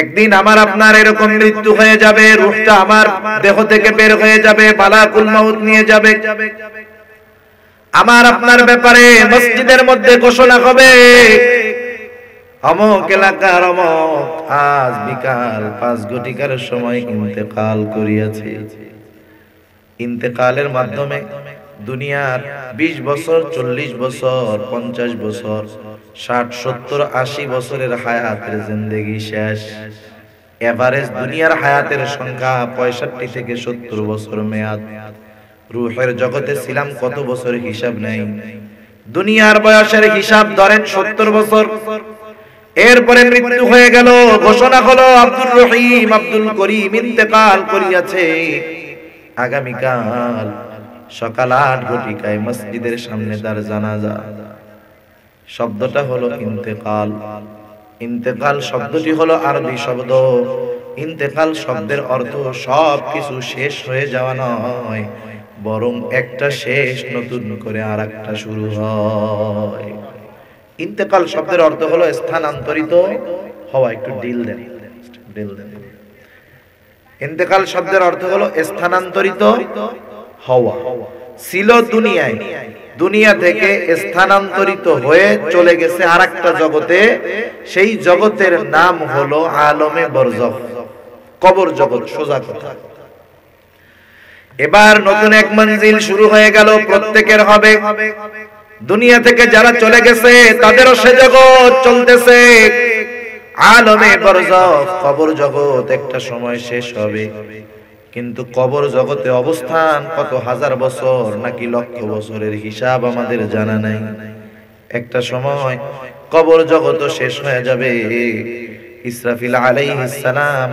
একদিন আমার আপনার এরকম মৃত্যু হয়ে যাবে, রূহটা আমার দেহ থেকে বের হয়ে যাবে, মালাকুল মাউত নিয়ে যাবে। আমার আপনার ব্যাপারে মসজিদের মধ্যে ঘোষণা হবে, অমুক এলাকার অমুক আজ বিকাল 5 ঘটিকার সময় ইন্তেকাল করিয়াছে। ইন্তেকালের মাধ্যমে দুনিয়ার 20 বছর, 40 বছর, 50 বছর, 60, 70, 80 বছরের হায়াতের জিন্দেগি শেষ। এভারেজ দুনিয়ার হায়াতের সংখ্যা 65 থেকে 70 বছর মেয়াদ। রূহের জগতে ছিলাম কত বছর হিসাব নেই। দুনিয়ার বয়সের হিসাব ধরেন 70 বছর। এরপরে মৃত্যু হয়ে গেল, ঘোষণা হলো আব্দুর রহিম, আব্দুল করিম ইন্তেকাল করিয়াছে। আগামীকাল সকাল 8 ঘটিকায় মসজিদের সামনে তার জানাজা। শব্দটা হলো ইন্তেকাল। ইন্তেকাল শব্দটি হলো আরবি শব্দ। ইন্তেকাল শব্দের অর্থ সব কিছু শেষ হয়ে যাওয়া নয়, বরং একটা শেষ নতুন করে আরেকটা শুরু হয়। ইন্তেকাল শব্দের অর্থ হলো স্থানান্তরিত হওয়া। একটু ডিল দেন। ইন্তেকাল শব্দের অর্থ হলো স্থানান্তরিত হওয়া। ছিল দুনিয়ায়, দুনিয়া থেকে স্থানান্তরিত হয়ে চলে গেছে আরেকটা জগতে। সেই জগতের নাম হলো আলমে বরজখ, কবর জগৎ, সোজা কথা। এবার নতুন এক মঞ্জিল শুরু হয়ে গেল, প্রত্যেকের হবে। দুনিয়া থেকে যারা চলে গেছে তাদেরও সে জগৎ চলতেছে, আলমে বরজখ, কবর জগৎ। একটা সময় শেষ হবে, কিন্তু কবর জগতে অবস্থান কত হাজার বছর নাকি লক্ষ বছরের হিসাব আমাদের জানা নাই। একটা সময় কবর জগৎ শেষ হয়ে যাবে। ইসরাফিল আলাইহিস সালাম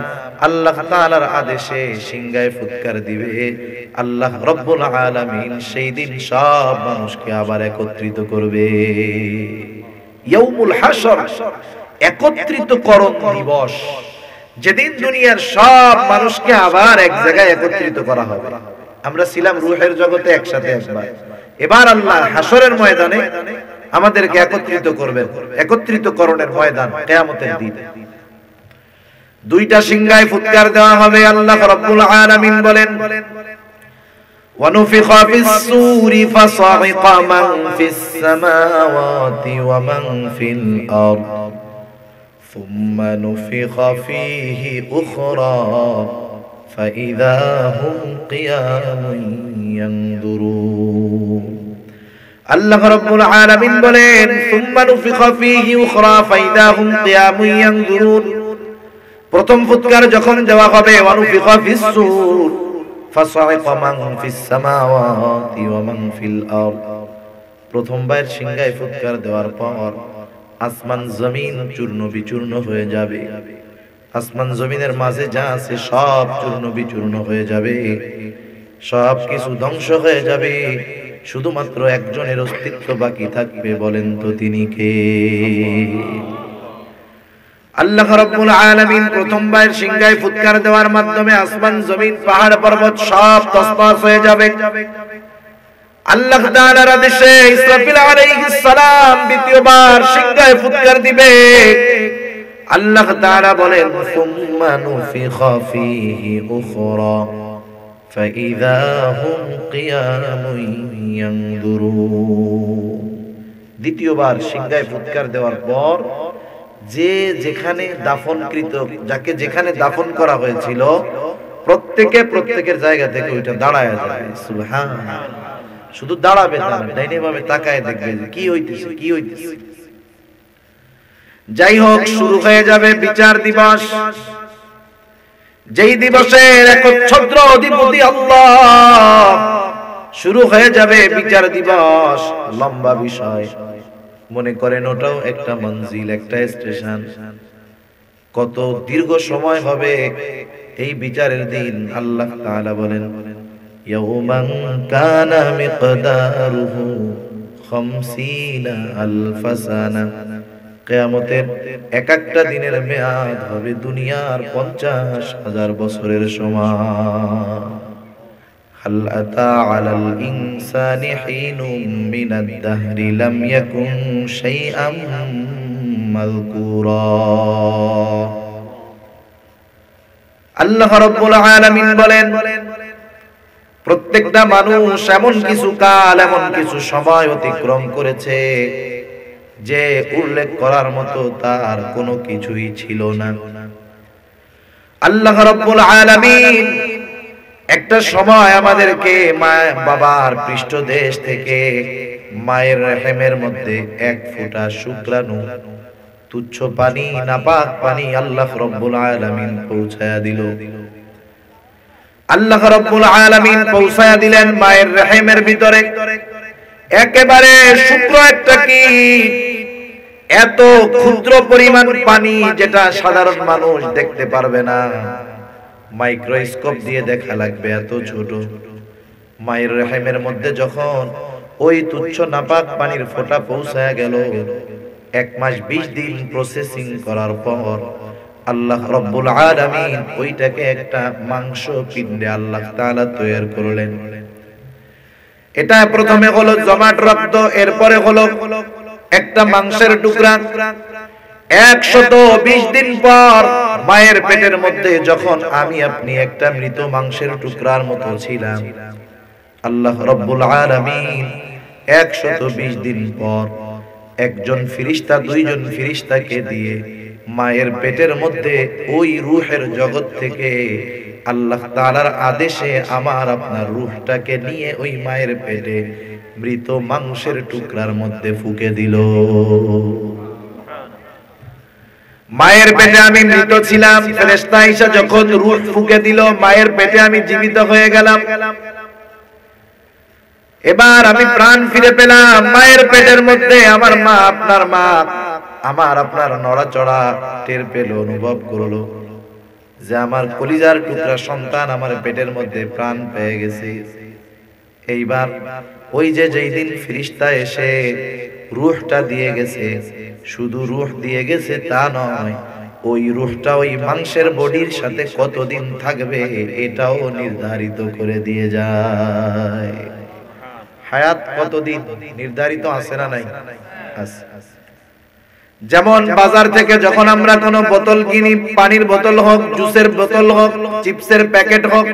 আল্লাহ তাআলার আদেশে সিংহায় ফুৎকার দিবে। আল্লাহ রব্বুল আলামিন সেই দিন সব মানুষকে আবার একত্রিত করবে। ইয়াউমুল হাশর, একত্রিতকরণ দিবস, যেদিন দুনিয়ার সব মানুষকে আবার এক জায়গায় একত্রিত করা হবে। আমরা ছিলাম রূহের জগতে একসাথে একবার, এবার আল্লাহ হাশরের ময়দানে আমাদেরকে একত্রিত করবেন। একত্রিতকরণের ময়দান কিয়ামতের দিন। দুইটা সিংহায় ফুৎকার দেওয়া হবে। আল্লাহ রাব্বুল আলামিন বলেন, ওয়ানুফিখা ফিস-সূরি ফাসাইকা মান ফিস-সামাওয়াতি ওয়া মান ফিল আরদ সুম্মা নুফিখা ফীহি উখরা ফাইযা হুম কিয়ামুন ইয়ানদুরুন। আল্লাহ রাব্বুল আলামিন বলেন, সুম্মা নুফিখা ফীহি উখরা ফাইযা হুম কিয়ামুন ইয়ানদুরুন। প্রথম ফুৎকার যখন দেওয়া হবে, ওয়ানুফিখা ফিস-সূর ফাসাইকা মান ফিস-সামাওয়াতি ওয়া মান ফিল আরদ। প্রথমবার সিংহায় ফুৎকার দেওয়ার পর আসমান জমিন চূর্ণ বিচূর্ণ হয়ে যাবে। আসমান জমিনের মাঝে যা আছে সব চূর্ণ বিচূর্ণ হয়ে যাবে, সব কিছু ধ্বংস হয়ে যাবে। শুধুমাত্র একজনের অস্তিত্ব বাকি থাকবে। বলেন তো তিনি কে? আল্লাহ রাব্বুল আলামিন প্রথমবার সিংহায় ফুৎকার দেওয়ার মাধ্যমে আসমান জমিন পাহাড় পর্বত সব তছনছ হয়ে যাবে। আল্লাহ তাআলার আদেশে ইসরাফিল আলাইহিস সালাম দ্বিতীয়বার সিংহায় ফুৎকার দিবে। আল্লাহ তাআলা বলেন, সুম্মা নুফিখা ফীহি উখরা ফাইযা হুম কিয়ামুন ইয়ানদুরুন। দ্বিতীয়বার সিংহায় ফুৎকার দেওয়ার পর যে যেখানে দাফনকৃত, যাকে যেখানে দাফন করা হয়েছিল, প্রত্যেকের জায়গা থেকে ওইটা দাঁড়ায় যাবে। সুবহানাল্লাহ। শুধু দাঁড়াবে না, ডাইনে বামে তাকায় দেখবে যে কি হইতেছে, কি হইতেছে। যাই হোক, শুরু হয়ে যাবে বিচার দিবস। যেই দিবসের একচ্ছত্র অধিপতি আল্লাহ। শুরু হয়ে যাবে বিচার দিবস। লম্বা বিষয়, মনে করেন ওটাও একটা মঞ্জিল, একটা স্টেশন। কত দীর্ঘ সময় হবে এই বিচারের দিন। আল্লাহ তাআলা বলেন, ইয়াউমান কানা মিকদারুহু 50 আলফ সানা। কিয়ামতের এক একটা দিনের মেয়াদ হবে দুনিয়ার 50,000 বছরের সমান। হাল আতা আলাল ইনসানি হিনুম মিনাদ দাহরি লাম ইয়াকুন শাইআম মাযকুরা। আল্লাহ রাব্বুল আলামিন বলেন প্রত্যেকটা মানুষ এমন কিছু কাল এমন কিছু সময় অতিক্রম করেছে যে উল্লেখ করার মতো তার কোনো কিছুই ছিল না। আল্লাহ রাব্বুল আলামিন একটা সময় আমাদেরকে মা বাবার পৃষ্ঠদেশ থেকে মায়ের রহমের মধ্যে এক ফোঁটা শুক্রাণু তুচ্ছ পানি নাপাক পানি আল্লাহ রাব্বুল আলামিন পৌঁছায়া দিল। আল্লাহ রাব্বুল আলামিন পৌঁছায়া দিলেন মায়ের রহমের ভিতরে একেবারে শুক্র একটা কি এত ক্ষুদ্র পরিমাণ পানি যেটা সাধারণ মানুষ দেখতে পারবে না, মাইক্রোস্কোপ দিয়ে দেখা লাগবে এত ছোট। মায়ের রহমের মধ্যে যখন ওই তুচ্ছ নাপাক পানির ফোঁটা পৌঁছায়া গেল, 1 মাস 20 দিন প্রসেসিং করার পর আল্লাহ রাব্বুল আলামিন ওইটাকে একটা মাংস পিণ্ডে আল্লাহ তাআলা তৈরি করলেন। এটা প্রথমে হলো জমাট রক্ত, এরপরে হলো একটা মাংসের টুকরা। 120 দিন পর মায়ের পেটের মধ্যে যখন আমি আপনি একটা মৃত মাংসের টুকরার মতো ছিলাম, আল্লাহ রাব্বুল আলামিন 120 দিন পর একজন ফেরেশতা 2 জন ফেরেশতাকে দিয়ে মায়ের পেটের মধ্যে ওই রূহের জগৎ থেকে আল্লাহ তাআলার আদেশে আমার আপনার রূহটাকে নিয়ে ওই মায়ের পেটে মৃত মাংসের টুকরার মধ্যে ফুঁকে দিল। মায়ের পেটে আমি মৃত ছিলাম, ফেরেশতা আয়েশা যখন রূহ ফুঁকে দিল মায়ের পেটে আমি জীবিত হয়ে গেলাম। এবার আমি প্রাণ ফিরে পেলাম। মায়ের পেটের মধ্যে আমার মা আমার আপনার নড়াচড়া টের পেল, অনুভব করলো যে আমার কলিজার টুকরা সন্তান আমার পেটের মধ্যে প্রাণ পেয়ে গেছে। এইবার ওই যে যেই দিন ফেরেশতা এসে রূহটা দিয়ে গেছে, শুধু রূহ দিয়ে গেছে তা নয়, ওই রূহটা ওই মাংসের বডির সাথে কতদিন থাকবে এটাও নির্ধারিত করে দিয়ে যায়। হায়াত কতদিন নির্ধারিত আছে না নাই? আছে। যেমন বাজার থেকে যখন আমরা কোনো বোতল কিনি, পানির বোতল হোক, জুসের বোতল হোক, চিপসের প্যাকেট হোক,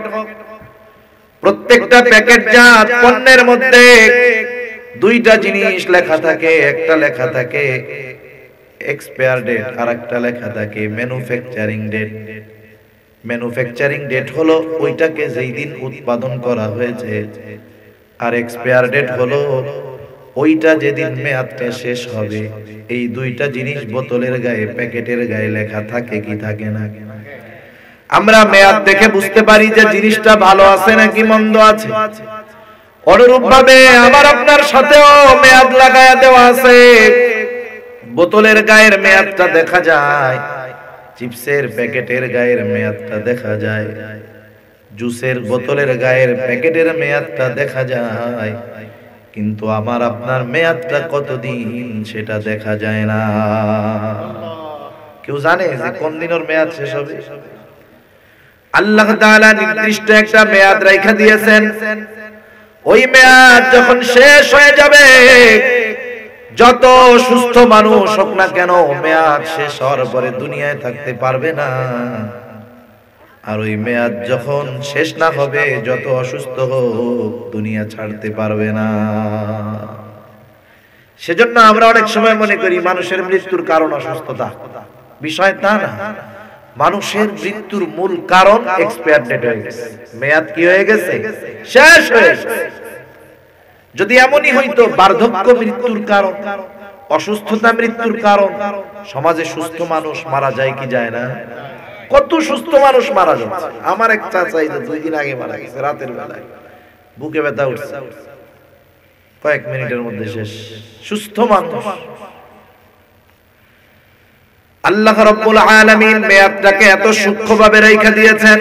প্রত্যেকটা প্যাকেটজাত পণ্যের মধ্যে 2টা জিনিস লেখা থাকে। একটা লেখা থাকে এক্সপায়ার ডেট, আর একটা লেখা থাকে ম্যানুফ্যাকচারিং ডেট। ম্যানুফ্যাকচারিং ডেট হলো ওইটাকে যেই দিন উৎপাদন করা হয়েছে, আর এক্সপায়ার ডেট হলো ওইটা যেদিন মেয়াদটা শেষ হবে। এই 2টা জিনিস বোতলের গায়ে, প্যাকেটের গায়ে লেখা থাকে কি থাকে না? আমরা মেয়াদ দেখে বুঝতে পারি যে জিনিসটা ভালো আছে নাকি মন্দ আছে। অনুরূপ ভাবে আমার আপনার সাথেও মেয়াদ লাগায়া দেওয়া আছে। বোতলের গায়ের মেয়াদটা দেখা যায়, চিপসের প্যাকেটের গায়ের মেয়াদটা দেখা যায়, জুসের বোতলের গায়ের প্যাকেটের মেয়াদটা দেখা যায়, কিন্তু আমার আপনার মেয়াদটা কতদিন সেটা দেখা যায় না। কেউ জানে যে কোন দিনের মেয়াদ শেষ হবে? আল্লাহ তাআলা নির্দিষ্ট একটা মেয়াদ রাখা দিয়েছেন। ওই মেয়াদ যখন শেষ হয়ে যাবে, যত সুস্থ মানুষ হোক না কেন মেয়াদ শেষ হওয়ার পরে দুনিয়ায় থাকতে পারবে না। আর ওই মেয়াদ যখন শেষ না হবে, যত অসুস্থ হোক দুনিয়া ছাড়তে পারবে না। সেজন্য আমরা অনেক সময় মনে করি মানুষের মৃত্যুর কারণ অসুস্থতা। বিষয় তা না। মানুষের মৃত্যুর মূল কারণ এক্সপায়ার ডেট হয়ে গেছে, মেয়াদ কি হয়ে গেছে? শেষ হয়ে গেছে। যদি এমনই হইতো বার্ধক্য মৃত্যুর কারণ, অসুস্থতা মৃত্যুর কারণ, সমাজে সুস্থ মানুষ মারা যায় কি যায় না? কত সুস্থ মানুষ মারা যাচ্ছে। আমার এক চাচা এই যে 2 দিন আগে মারা গেছে, রাতের বেলায় বুকে ব্যথা উঠছে, কয়েক মিনিটের মধ্যে শেষ। সুস্থ মানুষ। আল্লাহ রাব্বুল আলামিন মেয়াদটাকে এত সূক্ষ্মভাবে রেখে দিয়েছেন,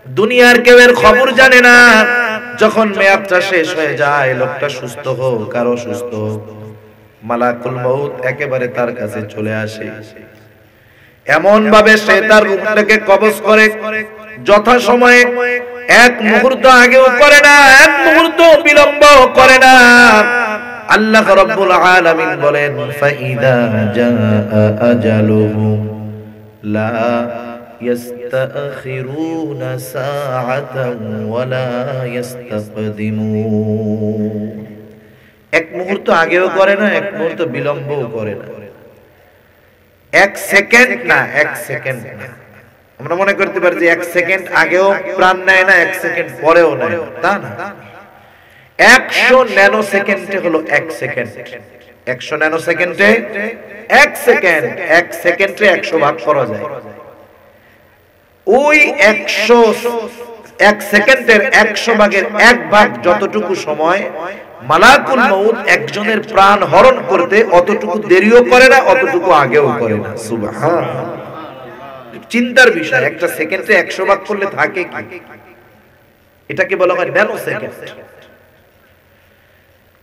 দুনিয়ার কেউ এর খবর জানে না। যখন মেয়াদটা শেষ হয়ে যায়, লোকটা সুস্থ হোক আর অসুস্থ হোক, মালাকুল মউত একেবারে তার কাছে চলে আসে। এমন ভাবে সে তার রূহটাকে কবজ করে, যথা সময়ে 1 মুহূর্ত আগেও করে না, 1 মুহূর্ত বিলম্ব করে না। আল্লাহ রাব্বুল আলামিন বলেন, ফাইদা জাআ আজালুহুম লা ইস্তাখিরুনা সাআতান ওয়ালা ইস্তাকদিমুন। এক মুহূর্ত আগেও করে না, এক মুহূর্ত বিলম্বও করে না। এক সেকেন্ড না, এক সেকেন্ড না। আমরা মনে করতে পারি যে এক সেকেন্ড আগেও প্রাণ নেয় না, এক সেকেন্ড পরেও নেয়, তা না। 100 ন্যানো সেকেন্ডে হলো এক সেকেন্ড। 100 ন্যানো সেকেন্ডে এক সেকেন্ড, এক সেকেন্ডে 100 ভাগ করা যায়। ওই 100 এক সেকেন্ডের 100 ভাগের 1 ভাগ যতটুকু সময় মালাকুল মউত একজনের প্রাণ হরণ করতে অতটুকু দেরিও করে না, অতটুকু আগেও করে না। সুবহানাল্লাহ। চিন্তার বিষয়, একটা সেকেন্ডে 100 ভাগ করলে থাকে কি? এটাকে বলা হয় ন্যানো সেকেন্ড।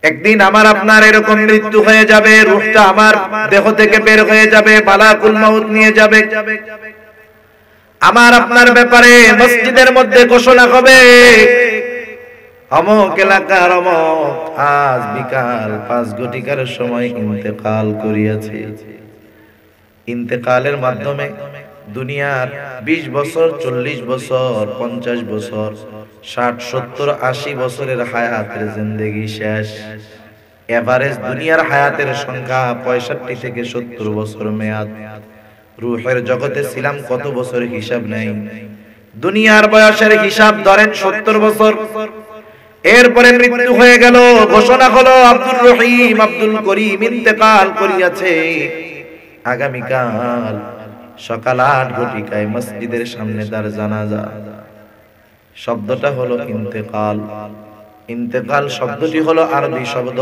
একদিন আমার আপনার এরকম মৃত্যু হয়ে যাবে, রূহটা আমার দেহ থেকে বের হয়ে যাবে, মালাকুল মউত নিয়ে যাবে। আমার আপনার ব্যাপারে মসজিদের মধ্যে ঘোষণা হবে, অমুক এলাকার অমুক আজ বিকাল 5 ঘটিকার সময় ইন্তেকাল করিয়াছে। ইন্তেকালের মাধ্যমে দুনিয়ার 20 বছর, 40 বছর, 50 বছর, 60, 70, 80 বছরের হায়াতের জিন্দেগি শেষ। এভারেজ দুনিয়ার হায়াতের সংখ্যা 65 থেকে 70 বছর মেয়াদ। রূহের জগতে ছিলাম কত বছর হিসাব নেই। দুনিয়ার বয়সের হিসাব ধরেন 70 বছর। এরপরে মৃত্যু হয়ে গেল, ঘোষণা হলো আব্দুর রহিম, আব্দুল করিম ইন্তেকাল করিয়াছে। আগামীকাল সকাল 8 ঘটিকায় মসজিদের সামনে তার জানাজা। শব্দটা হলো ইন্তেকাল। ইন্তেকাল শব্দটি হলো আরবি শব্দ।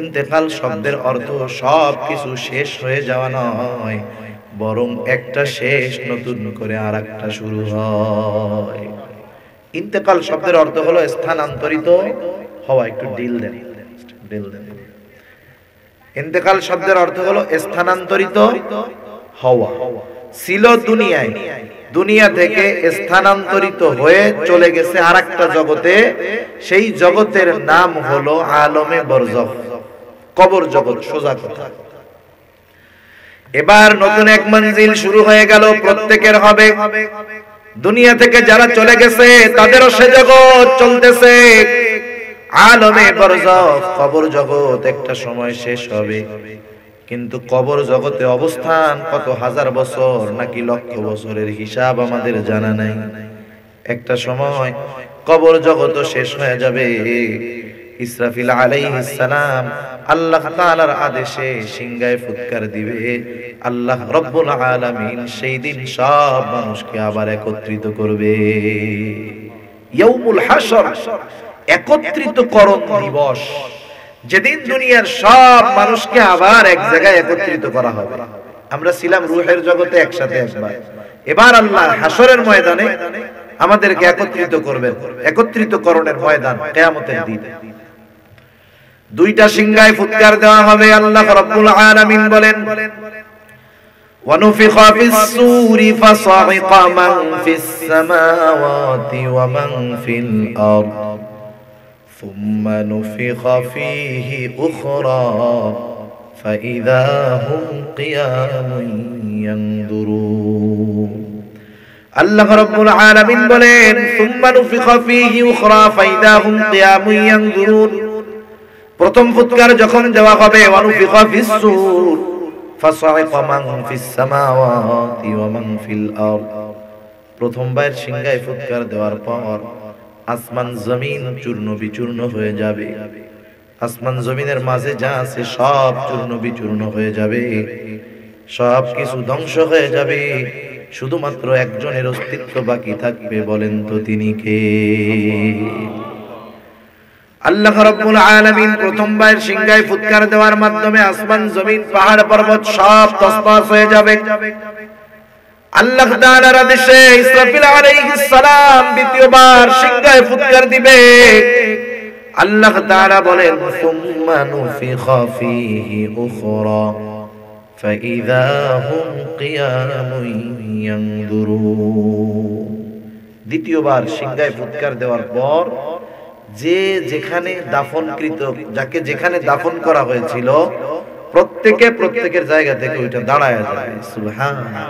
ইন্তেকাল শব্দের অর্থ সব কিছু শেষ হয়ে যাওয়া নয়, বরং একটা শেষ নতুন করে আরেকটা শুরু হয়। ইন্তেকাল শব্দের অর্থ হলো স্থানান্তরিত হওয়া। একটু ডিল দেন, ডিল দেন। ইন্তেকাল শব্দের অর্থ হলো স্থানান্তরিত হওয়া। ছিল দুনিয়ায়, দুনিয়া থেকে স্থানান্তরিত হয়ে চলে গেছে আরেকটা জগতে। সেই জগতের নাম হলো আলমে বরজখ, কবর জগৎ। সোজা কথা। এবার নতুন এক মঞ্জিল শুরু হয়ে গেল, প্রত্যেকের হবে। দুনিয়া থেকে যারা চলে গেছে তাদেরও সে জগৎ চলতেছে, আলমে বরজখ, কবর জগৎ। একটা সময় শেষ হবে, কিন্তু কবর জগতে অবস্থান কত হাজার বছর নাকি লক্ষ বছরের হিসাব আমাদের জানা নাই। একটা সময় কবর জগৎ শেষ হয়ে যাবে। ইসরাফিল আলাইহিস সালাম আল্লাহ তাআলার আদেশে সিংহায় ফুৎকার দিবে। আল্লাহ রব্বুল আলামিন সেই দিন সব মানুষকে আবার একত্রিত করবে। ইয়াউমুল হাশর, একত্রিতকরণ দিবস, যেদিন দুনিয়ার সব মানুষকে আবার এক জায়গায় একত্রিত করা হবে। আমরা ছিলাম রূহের জগতে একসাথে একবার, এবার আল্লাহ হাশরের ময়দানে আমাদেরকে একত্রিত করবেন। একত্রিতকরণের ময়দান কিয়ামতের দিন। দুইটা সিংহায় ফুৎকার দেওয়া হবে। আল্লাহ রাব্বুল আলামিন বলেন, وَنُفِخَ فِي الصُّورِ فَصَعِقَ مَن فِي السَّمَاوَاتِ وَمَن فِي الْأَرْضِ ثُمَّ نُفِخَ فِيهِ أُخْرَى فَإِذَا هُمْ قِيَامٌ يَنظُرُونَ। আল্লাহ রাব্বুল আলামিন বলেন, ثُمَّ نُفِخَ فِيهِ أُخْرَى فَإِذَا هُمْ قِيَامٌ يَنظُرُونَ। প্রথম ফুৎকার যখন দেওয়া হবে, وَنُفِخَ فِي الصُّورِ فَصَعِقَ مَن فِي السَّمَاوَاتِ وَمَن فِي الْأَرْضِ। প্রথমবার সিংহায় ফুৎকার দেওয়ার পর আসমান জমিন চূর্ণ বিচূর্ণ হয়ে যাবে। আসমান জমিনের মাঝে যা আছে সব চূর্ণ বিচূর্ণ হয়ে যাবে, সব কিছু ধ্বংস হয়ে যাবে। শুধুমাত্র একজনের অস্তিত্ব বাকি থাকবে। বলেন তো তিনি কে? আল্লাহ রাব্বুল আলামিন প্রথমবার সিংহায় ফুৎকার দেওয়ার মাধ্যমে আসমান জমিন পাহাড় পর্বত সব তছনছ হয়ে যাবে। আল্লাহ তাআলার আদেশে ইসরাফিল আলাইহিস সালাম দ্বিতীয়বার সিংহায় ফুৎকার দিবে। আল্লাহ তাআলা বলেন, সুম্মা নুফিখা ফীহি উখরা ফাইযা হুম কিয়ামুন ইয়ানজুরুন। দ্বিতীয়বার সিংহায় ফুৎকার দেওয়ার পর যে যেখানে দাফনকৃত, যাকে যেখানে দাফন করা হয়েছিল, প্রত্যেকের জায়গা থেকে ওইটা দাঁড়ায় যাবে। সুবহানাল্লাহ।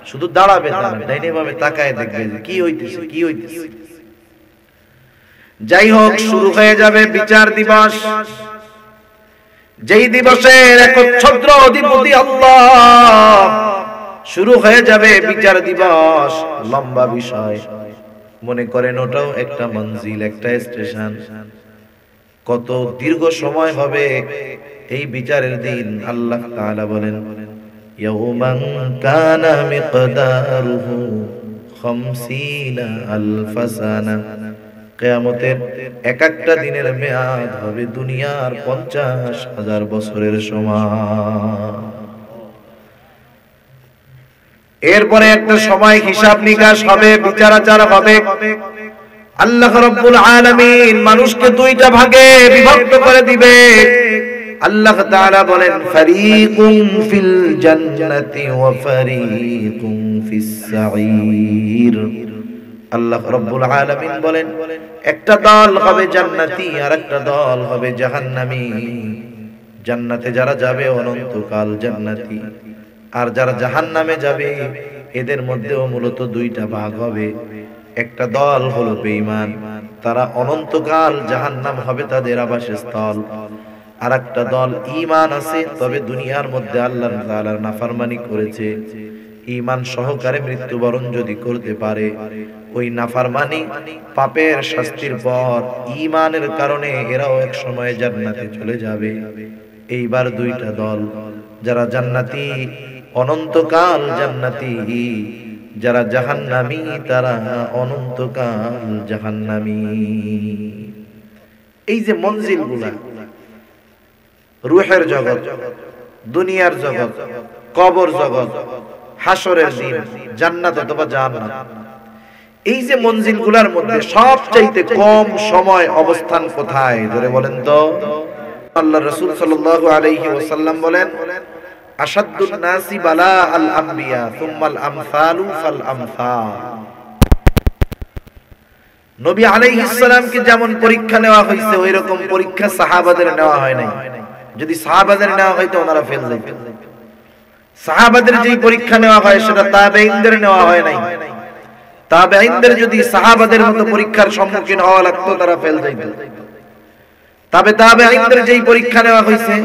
শুধু দাঁড়াবে, ডাইনে বামে তাকায় দেখবে কি হইতেছে কি হইতেছে। যাই হোক, শুরু হয়ে যাবে বিচার দিবস। যেই দিবসের একচ্ছত্র অধিপতি আল্লাহ, শুরু হয়ে যাবে বিচার দিবস। লম্বা বিষয়, মনে করেন ওটাও একটা মঞ্জিল, একটা স্টেশন। কত দীর্ঘ সময় হবে এই বিচারের দিন। আল্লাহ তাআলা বলেন, ইয়াউমান কানা মিকদারুহু 50 আলফ সানা। কিয়ামতের এক একটা দিনের মেয়াদ হবে দুনিয়ার 50,000 বছরের সমান। এরপরে একটা সময় হিসাব নিকাশ হবে, বিচার আচার হবে। আল্লাহ রাব্বুল আলামিন মানুষকে দুইটা ভাগে বিভক্ত করে দিবে। আল্লাহ তাআলা বলেন, ফারীকুম ফিল জান্নাতি ওয়া ফারীকুম ফিস সাঈর। আল্লাহ রাব্বুল আলামিন বলেন, একটা দল হবে জান্নাতি আর একটা দল হবে জাহান্নামী। জান্নাতে যারা যাবে অনন্তকাল জান্নাতি, আর যারা জাহান্নামে যাবে এদের মধ্যেও মূলত দুইটা ভাগ হবে। একটা দল হলো বেঈমান, তারা অনন্তকাল জাহান্নাম হবে তাদের আবাসস্থল। আর একটা দল ঈমান আছে, তবে দুনিয়ার মধ্যে আল্লাহ তাআলার নাফরমানি করেছে। ঈমান সহকারে মৃত্যুবরণ যদি করতে পারে, ওই নাফরমানি পাপের শাস্তির পর ঈমানের কারণে এরাও এক সময় জান্নাতে চলে যাবে। এইবার দুইটা দল, যারা জান্নাতি অনন্তকাল জান্নাতি, যারা জাহান্নামী তারা অনন্তকাল জাহান্নামী। এই যে মঞ্জিলগুলা, রূহের জগৎ, দুনিয়ার জগৎ, কবর জগৎ, হাসরের দিন, জান্নাত অথবা জাহান্নাম, এই যে মঞ্জিলগুলার মধ্যে সবচাইতে কম সময় অবস্থান কোথায়? জোরে বলেন তো। আল্লাহ রাসূল সাল্লাল্লাহু আলাইহি ওয়াসাল্লাম বলেন, আশাদ্দুন নাসি বালা আল আমবিয়া সুম্মাল আমসালু ফাল আমসাল। নবী আলাইহিস সালামকে যেমন পরীক্ষা নেওয়া হয়েছে, ওই রকম পরীক্ষা সাহাবাদের নেওয়া হয় নাই। যদি সাহাবাদের নেওয়া হয়তো ওনারা ফেল যাইতেন। সাহাবাদের যেই পরীক্ষা নেওয়া হয় সেটা তাবেঈনদের নেওয়া হয় নাই। তাবেঈনদের যদি সাহাবাদের মতো পরীক্ষার সম্মুখীন হওয়া লাগতো তারা ফেল যাইতেন। তবে তাবেঈনদের যেই পরীক্ষা নেওয়া হয়েছে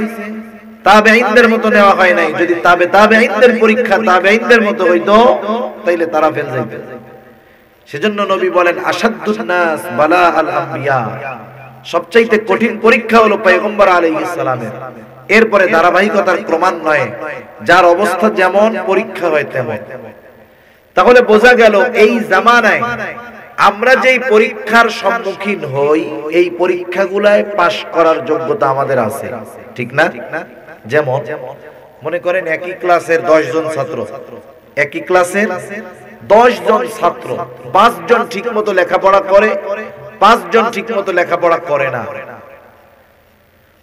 তাবেঈনদের মতো নেওয়া হয় নাই। যদি তাবেঈনদের পরীক্ষা তাবেঈনদের মতো হইতো তাইলে তারা ফেল যাইতেন। সেজন্য নবী বলেন, আশাদ্দুন নাস বালা আল আমবিয়া, সবচাইতে কঠিন পরীক্ষা হলো পয়গম্বর আলাইহিস সালামের। এরপরে ধারাবাহিকতার ক্রমান্বয়ে যার অবস্থা যেমন পরীক্ষা হয় তেমন। তাহলে বোঝা গেল এই জামানায় আমরা যেই পরীক্ষার সম্মুখীন হই, এই পরীক্ষাগুলায় পাশ করার যোগ্যতা আমাদের আছে, ঠিক না? যেমন মনে করেন একই ক্লাসের 10 জন ছাত্র, একই ক্লাসের 10 জন ছাত্র, 5 জন ঠিকমতো লেখাপড়া করে, 5 জন ঠিকমতো লেখাপড়া করে না।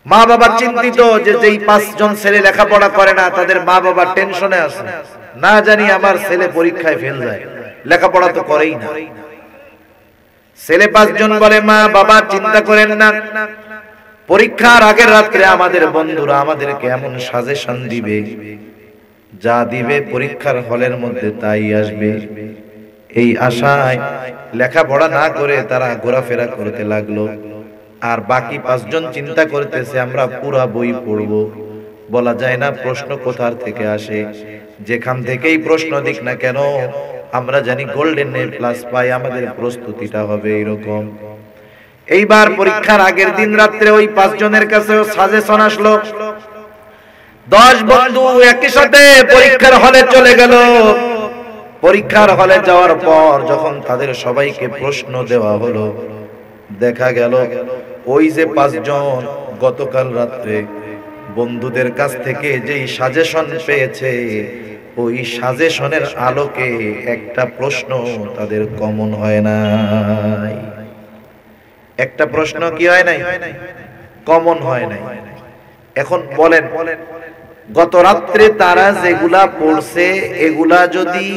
মা বাবা চিন্তিত যে যেই 5 জন ছেলে লেখাপড়া করে না তাদের মা বাবা টেনশনে আছে, না জানি আমার ছেলে পরীক্ষায় ফেল যায়, লেখাপড়া তো করেই না। ছেলে 5 জন বলে, মা বাবা চিন্তা করেন না, পরীক্ষার আগের রাত্রে আমাদের বন্ধুরা আমাদেরকে এমন সাজেশন দিবে, যা দিবে পরীক্ষার হলের মধ্যে তাই আসবে। এই আশায় লেখাপড়া না করে তারা ঘোরাফেরা করতে লাগলো। আর বাকি 5 জন চিন্তা করতেছে আমরা পুরা বই পড়বো। বলা যায় না প্রশ্ন কোথার থেকে আসে, যেখান থেকেই প্রশ্ন দিক না কেন আমরা জানি গোল্ডেন এ প্লাস পাই, আমাদের প্রস্তুতিটা হবে এরকম। এইবার পরীক্ষার আগের দিন রাত্রে ওই 5 জনের কাছে সাজেশন আসলো। 10 বন্ধু একই সাথে পরীক্ষার হলে চলে গেল। পরীক্ষার হলে যাওয়ার পর যখন তাদের সবাইকে প্রশ্ন দেওয়া হলো, দেখা গেল ওই যে 5 জন গতকাল রাত্রে বন্ধুদের কাছ থেকে যেই সাজেশন পেয়েছে, ওই সাজেশনের আলোকে একটা প্রশ্ন তাদের কমন হয় নাই। একটা প্রশ্ন কি হয় নাই? কমন হয় নাই। এখন বলেন, গত রাত্রে তারা যেগুলা পড়ছে এগুলা যদি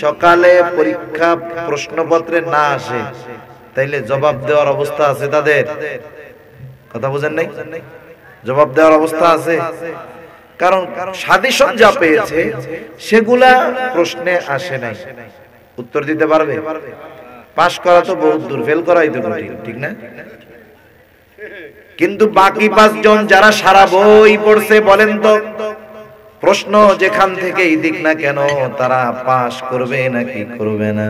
সকালে পরীক্ষা প্রশ্নপত্রে না আসে, তাইলে জবাব দেওয়ার অবস্থা আছে তাদের? কথা বুঝেন নাই? জবাব দেওয়ার অবস্থা আছে? কারণ সাজেশন যা পেয়েছে সেগুলা প্রশ্নে আসে নাই। উত্তর দিতে পারবে? পাস করা তো বহুত দূর, ফেল করাই তো কঠিন, ঠিক না? কিন্তু বাকি 5 জন যারা সারা বই পড়ছে, বলেন তো প্রশ্ন যেখান থেকেই দিক না কেন তারা পাস করবে নাকি করবে না?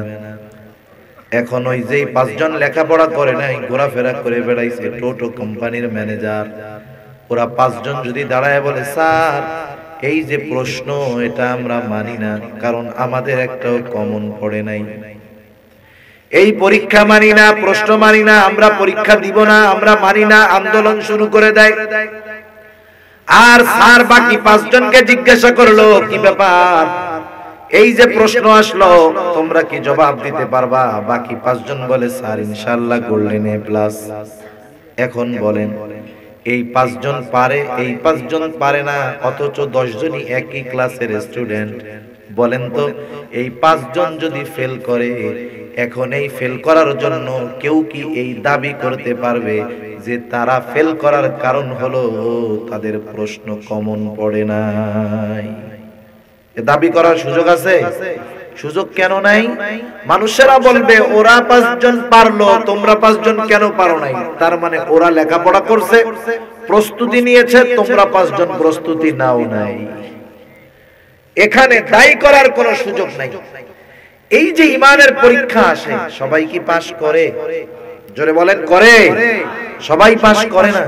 এখন ওই যে 5 জন লেখাপড়া করে নাই, ঘোরাফেরা করে বেড়াইছে, টোটো কোম্পানির ম্যানেজার, ওরা 5 জন যদি দাঁড়ায় বলে স্যার এই যে প্রশ্ন এটা আমরা মানি না, কারণ আমাদের একটাও কমন পড়ে নাই, এই পরীক্ষা মানি না, প্রশ্ন মানি না, আমরা পরীক্ষা দিব না, আমরা মানি না, আন্দোলন শুরু করে দেয়। আর স্যার বাকি 5 জনকে জিজ্ঞাসা করলো কি ব্যাপার, এই যে প্রশ্ন আসলো তোমরা কি জবাব দিতে পারবা? বাকি 5 জন বলে স্যার ইনশাআল্লাহ গোল্ডেন এ প্লাস। এখন বলেন এই 5 জন পারে, এই 5 জন পারে না, অথচ 10 জনই একই ক্লাসের স্টুডেন্ট। বলেন তো এই 5 জন যদি ফেল করে, এখন এই ফেল করার জন্য কেউ কি এই দাবি করতে পারবে যে তারা ফেল করার কারণ হলো তাদের প্রশ্ন কমন পড়ে নাই? এ দাবি করার সুযোগ আছে? সুযোগ কেন নাই? মানুষেরা বলবে ওরা 5 জন পারলো, তোমরা 5 জন কেন পারো নাই? তার মানে ওরা লেখাপড়া করছে, প্রস্তুতি নিয়েছে, তোমরা 5 জন প্রস্তুতি নাও নাই। এখানে দায়ী করার কোনো সুযোগ নাই। এই যে ঈমানের পরীক্ষা আসে, সবাই কি পাস করে? জোরে বলেন করে? সবাই পাস করে না।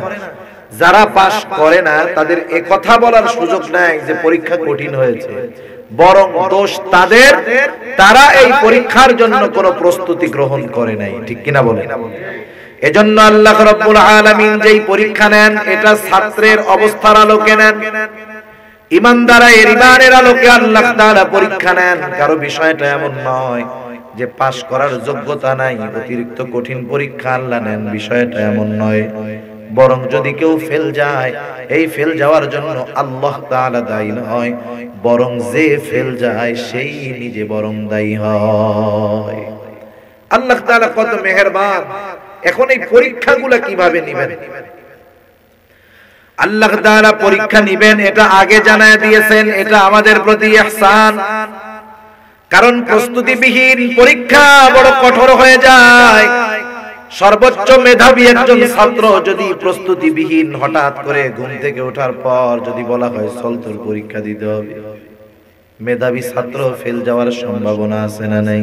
যারা পাস করে না তাদের এ কথা বলার সুযোগ নাই যে পরীক্ষা কঠিন হয়েছে, বরং দোষ তাদের, তারা এই পরীক্ষার জন্য কোনো প্রস্তুতি গ্রহণ করে নাই, ঠিক কিনা বলেন? এজন্য আল্লাহ রাব্বুল আলামিন যেই পরীক্ষা নেন এটা ছাত্রের অবস্থার আলোকে নেন, ঈমানদারা এর ঈমানের আলোকে আল্লাহ তাআলা পরীক্ষা নেন। কারো বিষয়টা এমন নয় যে পাস করার যোগ্যতা নাই, অতিরিক্ত কঠিন পরীক্ষা আল্লাহ নেন, বিষয়টা এমন নয়। বরং যদি কেউ ফেল যায়, এই ফেল যাওয়ার জন্য আল্লাহ তাআলা দায়ী নয়, বরং যে ফেল যায় সেই নিজে বরং দায়ী হয়। আল্লাহ তাআলা কত মেহেরবান। এখন এই পরীক্ষাগুলো কিভাবে নেবেন? আল্লাহ তাআলা পরীক্ষা নেবেন এটা আগে জানায় দিয়েছেন, এটা আমাদের প্রতি ইহসান। কারণ প্রস্তুতিবিহীন পরীক্ষা বড় কঠোর হয়ে যায়। সর্বোচ্চ মেধাবী একজন ছাত্র যদি প্রস্তুতিবিহীন হঠাৎ করে ঘুম থেকে ওঠার পর যদি বলা হয় চল তোর পরীক্ষা দিতে হবে, মেধাবী ছাত্র ফেল যাওয়ার সম্ভাবনা আছে না নাই?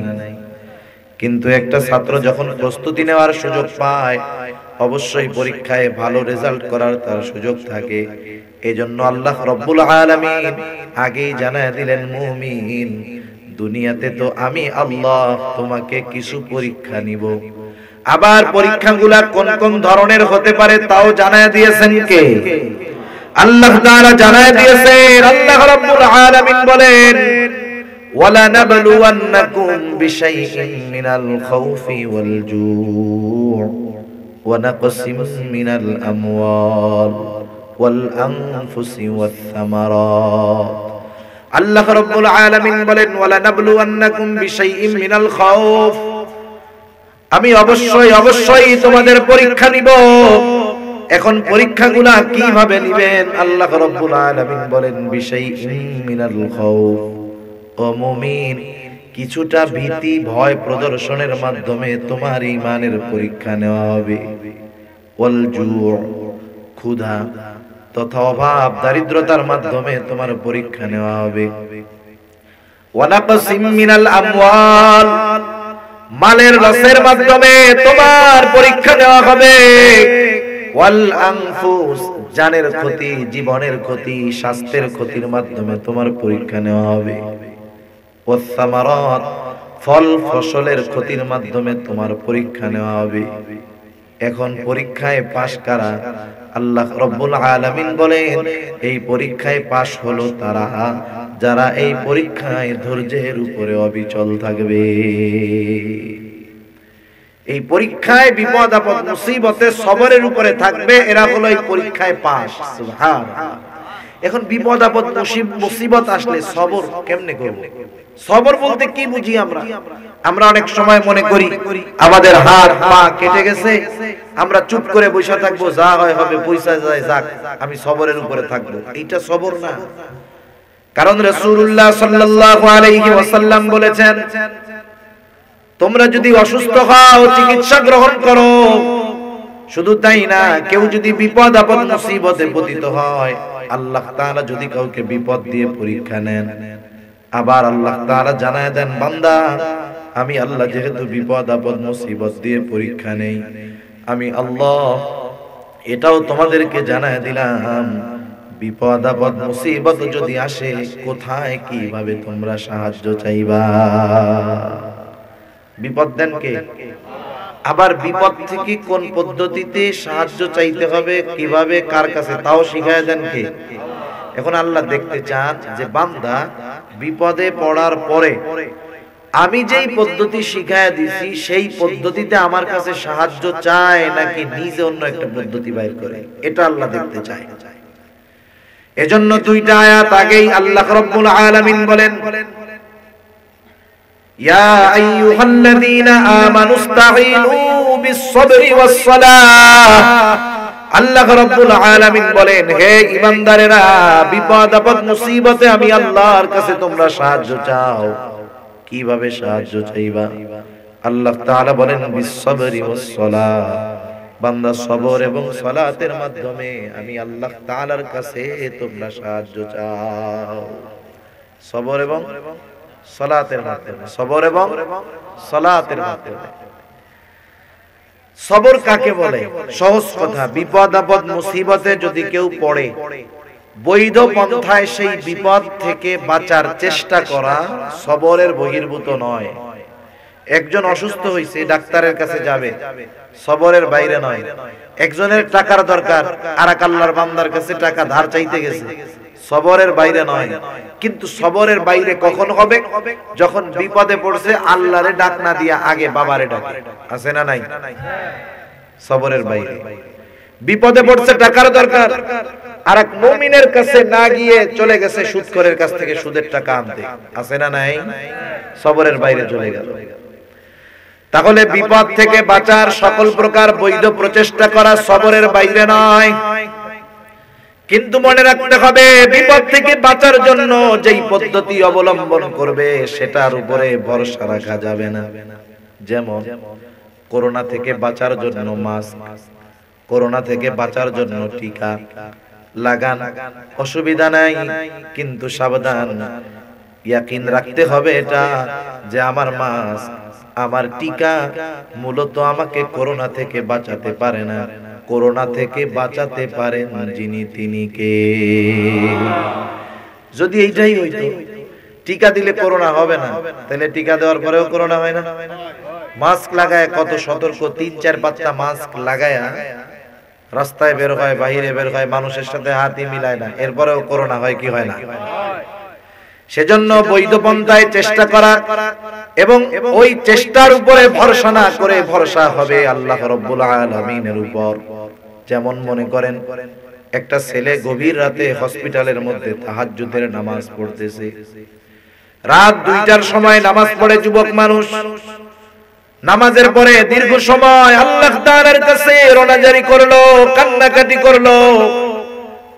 কিন্তু একটা ছাত্র যখন প্রস্তুতি নেওয়ার সুযোগ পায়, অবশ্যই পরীক্ষায় ভালো রেজাল্ট করার তার সুযোগ থাকে। এজন্য আল্লাহ রাব্বুল আলামিন আগেই জানায় দিলেন, মুমিন দুনিয়াতে তো আমি আল্লাহ তোমাকে কিছু পরীক্ষা নিব। আবার পরীক্ষাগুলা কোন কোন ধরনের হতে পারে তাও জানায় দিয়েছেন কে? আল্লাহ তাআলা জানায় দিয়েছেন। আল্লাহ রাব্বুল আলামিন বলেন, ওয়ালা নাবলুওয়ান্নাকুম বিশাইইন মিনাল খাউফি ওয়াল জুউ ওয়া নাকসিম মিনাল আমওয়াল ওয়াল আনফুসি ওয়াস সামারাত। আল্লাহ রাব্বুল আলামিন বলেন, ওয়ালা নাবলুওয়ান্নাকুম বিশাইইন মিনাল খাউফ, আমি অবশ্যই তোমাদের পরীক্ষা নিব। এখন পরীক্ষাগুলা কিভাবে নিবেন? আল্লাহ রাব্বুল আলামিন বলেন, বিশাইইন মিনাল খাউফ, ও মুমিন কিছুটা ভীতি ভয় প্রদর্শনের মাধ্যমে তোমার ঈমানের পরীক্ষা নেওয়া হবে। ওয়াল জু', ক্ষুধা তথা অভাব দারিদ্রতার মাধ্যমে তোমার পরীক্ষা নেওয়া হবে। ওয়া নাকসিম মিনাল আমওয়াল, মালের লসের মাধ্যমে তোমার পরীক্ষা নেওয়া হবে। ওয়াল আনফুস, জানের ক্ষতি, জীবনের ক্ষতি, স্বাস্থ্যের ক্ষতির মাধ্যমে তোমার পরীক্ষা নেওয়া হবে। ওয়াস সামারাত, ফল ফসলের ক্ষতির মাধ্যমে তোমার পরীক্ষা নেওয়া হবে। এখন পরীক্ষায় পাশ কারা? আল্লাহ রাব্বুল আলামিন বলেন, এই পরীক্ষায় পাশ হলো তারা যারা এই পরীক্ষায় ধৈর্যের উপরে অবিচল থাকবে। এই পরীক্ষায় বিপদ আপদ মুসিবতে সবরের উপরে থাকবে, এরা হলো এই পরীক্ষায় পাশ। সুবহানাল্লাহ। এখন বিপদ আপদ মুসিবত আসলে সবর কেমনে করব? সবর বলতে কি বুঝি আমরা? আমরা অনেক সময় মনে করি আমাদের হাত পা কেটে গেছে, আমরা চুপ করে বসে থাকবো, যা হয় হবে, পয়সা যায় যাক, আমি সবরের উপরে থাকবো। এইটা সবর না। কারণ রাসূলুল্লাহ সাল্লাল্লাহু আলাইহি ওয়াসাল্লাম বলেছেন, তোমরা যদি অসুস্থ হও চিকিৎসা গ্রহণ করো। শুধু তাই না, কেউ যদি বিপদ আপদ মুসিবতে পতিত হয়, আল্লাহ তাআলা যদি কাউকে বিপদ দিয়ে পরীক্ষা নেন, আবার আল্লাহ তাআলা জানায় দেন, বান্দা আমি আল্লাহ যেহেতু বিপদ আপদ মুসিবত দিয়ে পরীক্ষা নেই, আমি আল্লাহ এটাও তোমাদেরকে জানায় দিলাম, বিপদ আপদ মুসিবত যদি আসে কোথায় কিভাবে তোমরা সাহায্য চাইবা। বিপদ দেন কে? আবার বিপদ থেকে কোন পদ্ধতিতে সাহায্য চাইতে হবে, কিভাবে, কার কাছে, তাও শিখায় দেন কে? এখন আল্লাহ দেখতে চান যে বান্দা বিপদে পড়ার পরে আমি যেই পদ্ধতি শিখায় দিছি সেই পদ্ধতিতে আমার কাছে সাহায্য চায় নাকি নিজে অন্য একটা পদ্ধতি বাইর করে, এটা আল্লাহ দেখতে চায়। এজন্য দুইটা আয়াত আগেই আল্লাহ রাব্বুল আলামিন বলেন, ইয়া আইয়ুহাল্লাযীনা আমানুস্তাঈনু বিস-সাবরি ওয়াস-সালাহ। আল্লাহ রাব্বুল আলামিন বলেন, হে ঈমানদারেরা, বিপদ আপদ মুসিবতে আমি আল্লাহর কাছে তোমরা সাহায্য চাও। কিভাবে সাহায্য চাইবা? আল্লাহ তাআলা বলেন, বিস-সাবরি ওয়াস-সালাহ। বান্দা সবর এবং সালাতের মাধ্যমে আমি আল্লাহ তাআলার কাছে তোমরা সাহায্য চাও। সবর এবং সালাতের মাধ্যমে, সবর এবং সালাতের মাধ্যমে। সবর কাকে বলে? সহজ কথা, বিপদ আপদ মুসিবতে যদি কেউ পড়ে, বৈধ পন্থায় সেই বিপদ থেকে বাঁচার চেষ্টা করা সবরের বহির্ভূত নয়। একজন অসুস্থ হয়েছে, ডাক্তারের কাছে যাবে, সবরের বাইরে নয়। একজনের টাকার দরকার, আর এক আল্লাহর বান্দার কাছে টাকা ধার চাইতে গেছে, সবরের বাইরে নয়। কিন্তু সবরের বাইরে কখন হবে? যখন বিপদে পড়ছে আল্লাহরে ডাক না দিয়া আগে বাবারে ডাকে। আছে না নাই? সবরের বাইরে। বিপদে পড়ছে, টাকার দরকার, আর এক মুমিনের কাছে না গিয়ে চলে গেছে সুদখোরের কাছ থেকে সুদের টাকা আনতে। আছে না নাই? সবরের বাইরে চলে গেল। তাহলে বিপদ থেকে বাঁচার সকল প্রকার বৈধ প্রচেষ্টা করা সবরের বাইরে নয়। কিন্তু মনে রাখতে হবে, বিপদ থেকে বাঁচার জন্য যেই পদ্ধতি অবলম্বন করবে সেটার উপরে ভরসা রাখা যাবে না। যেমন করোনা থেকে বাঁচার জন্য মাস্ক, করোনা থেকে বাঁচার জন্য টিকা লাগান, অসুবিধা নাই, কিন্তু সাবধান, ইয়াকিন রাখতে হবে এটা যে আমার মাস্ক, আমার টিকা মূলত আমাকে করোনা থেকে বাঁচাতে পারে না, করোনা থেকে বাঁচাতে পারেন যিনি তিনি কে। যদি এইটাই হইতো, টিকা দিলে করোনা হবে না, তাহলে টিকা দেওয়ার পরেও করোনা হয় না? মাস্ক লাগায় কত সতর্ক, 3-4-5টা মাস্ক লাগায় রাস্তায় বের হয়, বাইরে বের হয়, মানুষের সাথে হাতই মিলায় না, এরপরেও করোনা হয় কি হয় না? সেজন্য বৈধ পন্থায় চেষ্টা করা এবং ওই চেষ্টার উপরে ভরসা না করে ভরসা হবে আল্লাহ রাব্বুল আলামিনের উপর। যেমন মনে করেন একটা ছেলে গভীর রাতে হসপিটালের মধ্যে তাহাজ্জুদের নামাজ পড়তেছে, রাত 2টার সময় নামাজ পড়ে যুবক মানুষ, নামাজের পরে দীর্ঘ সময় আল্লাহ তাআলার কাছে রোনাজারি করলো, কান্নাকাটি করলো।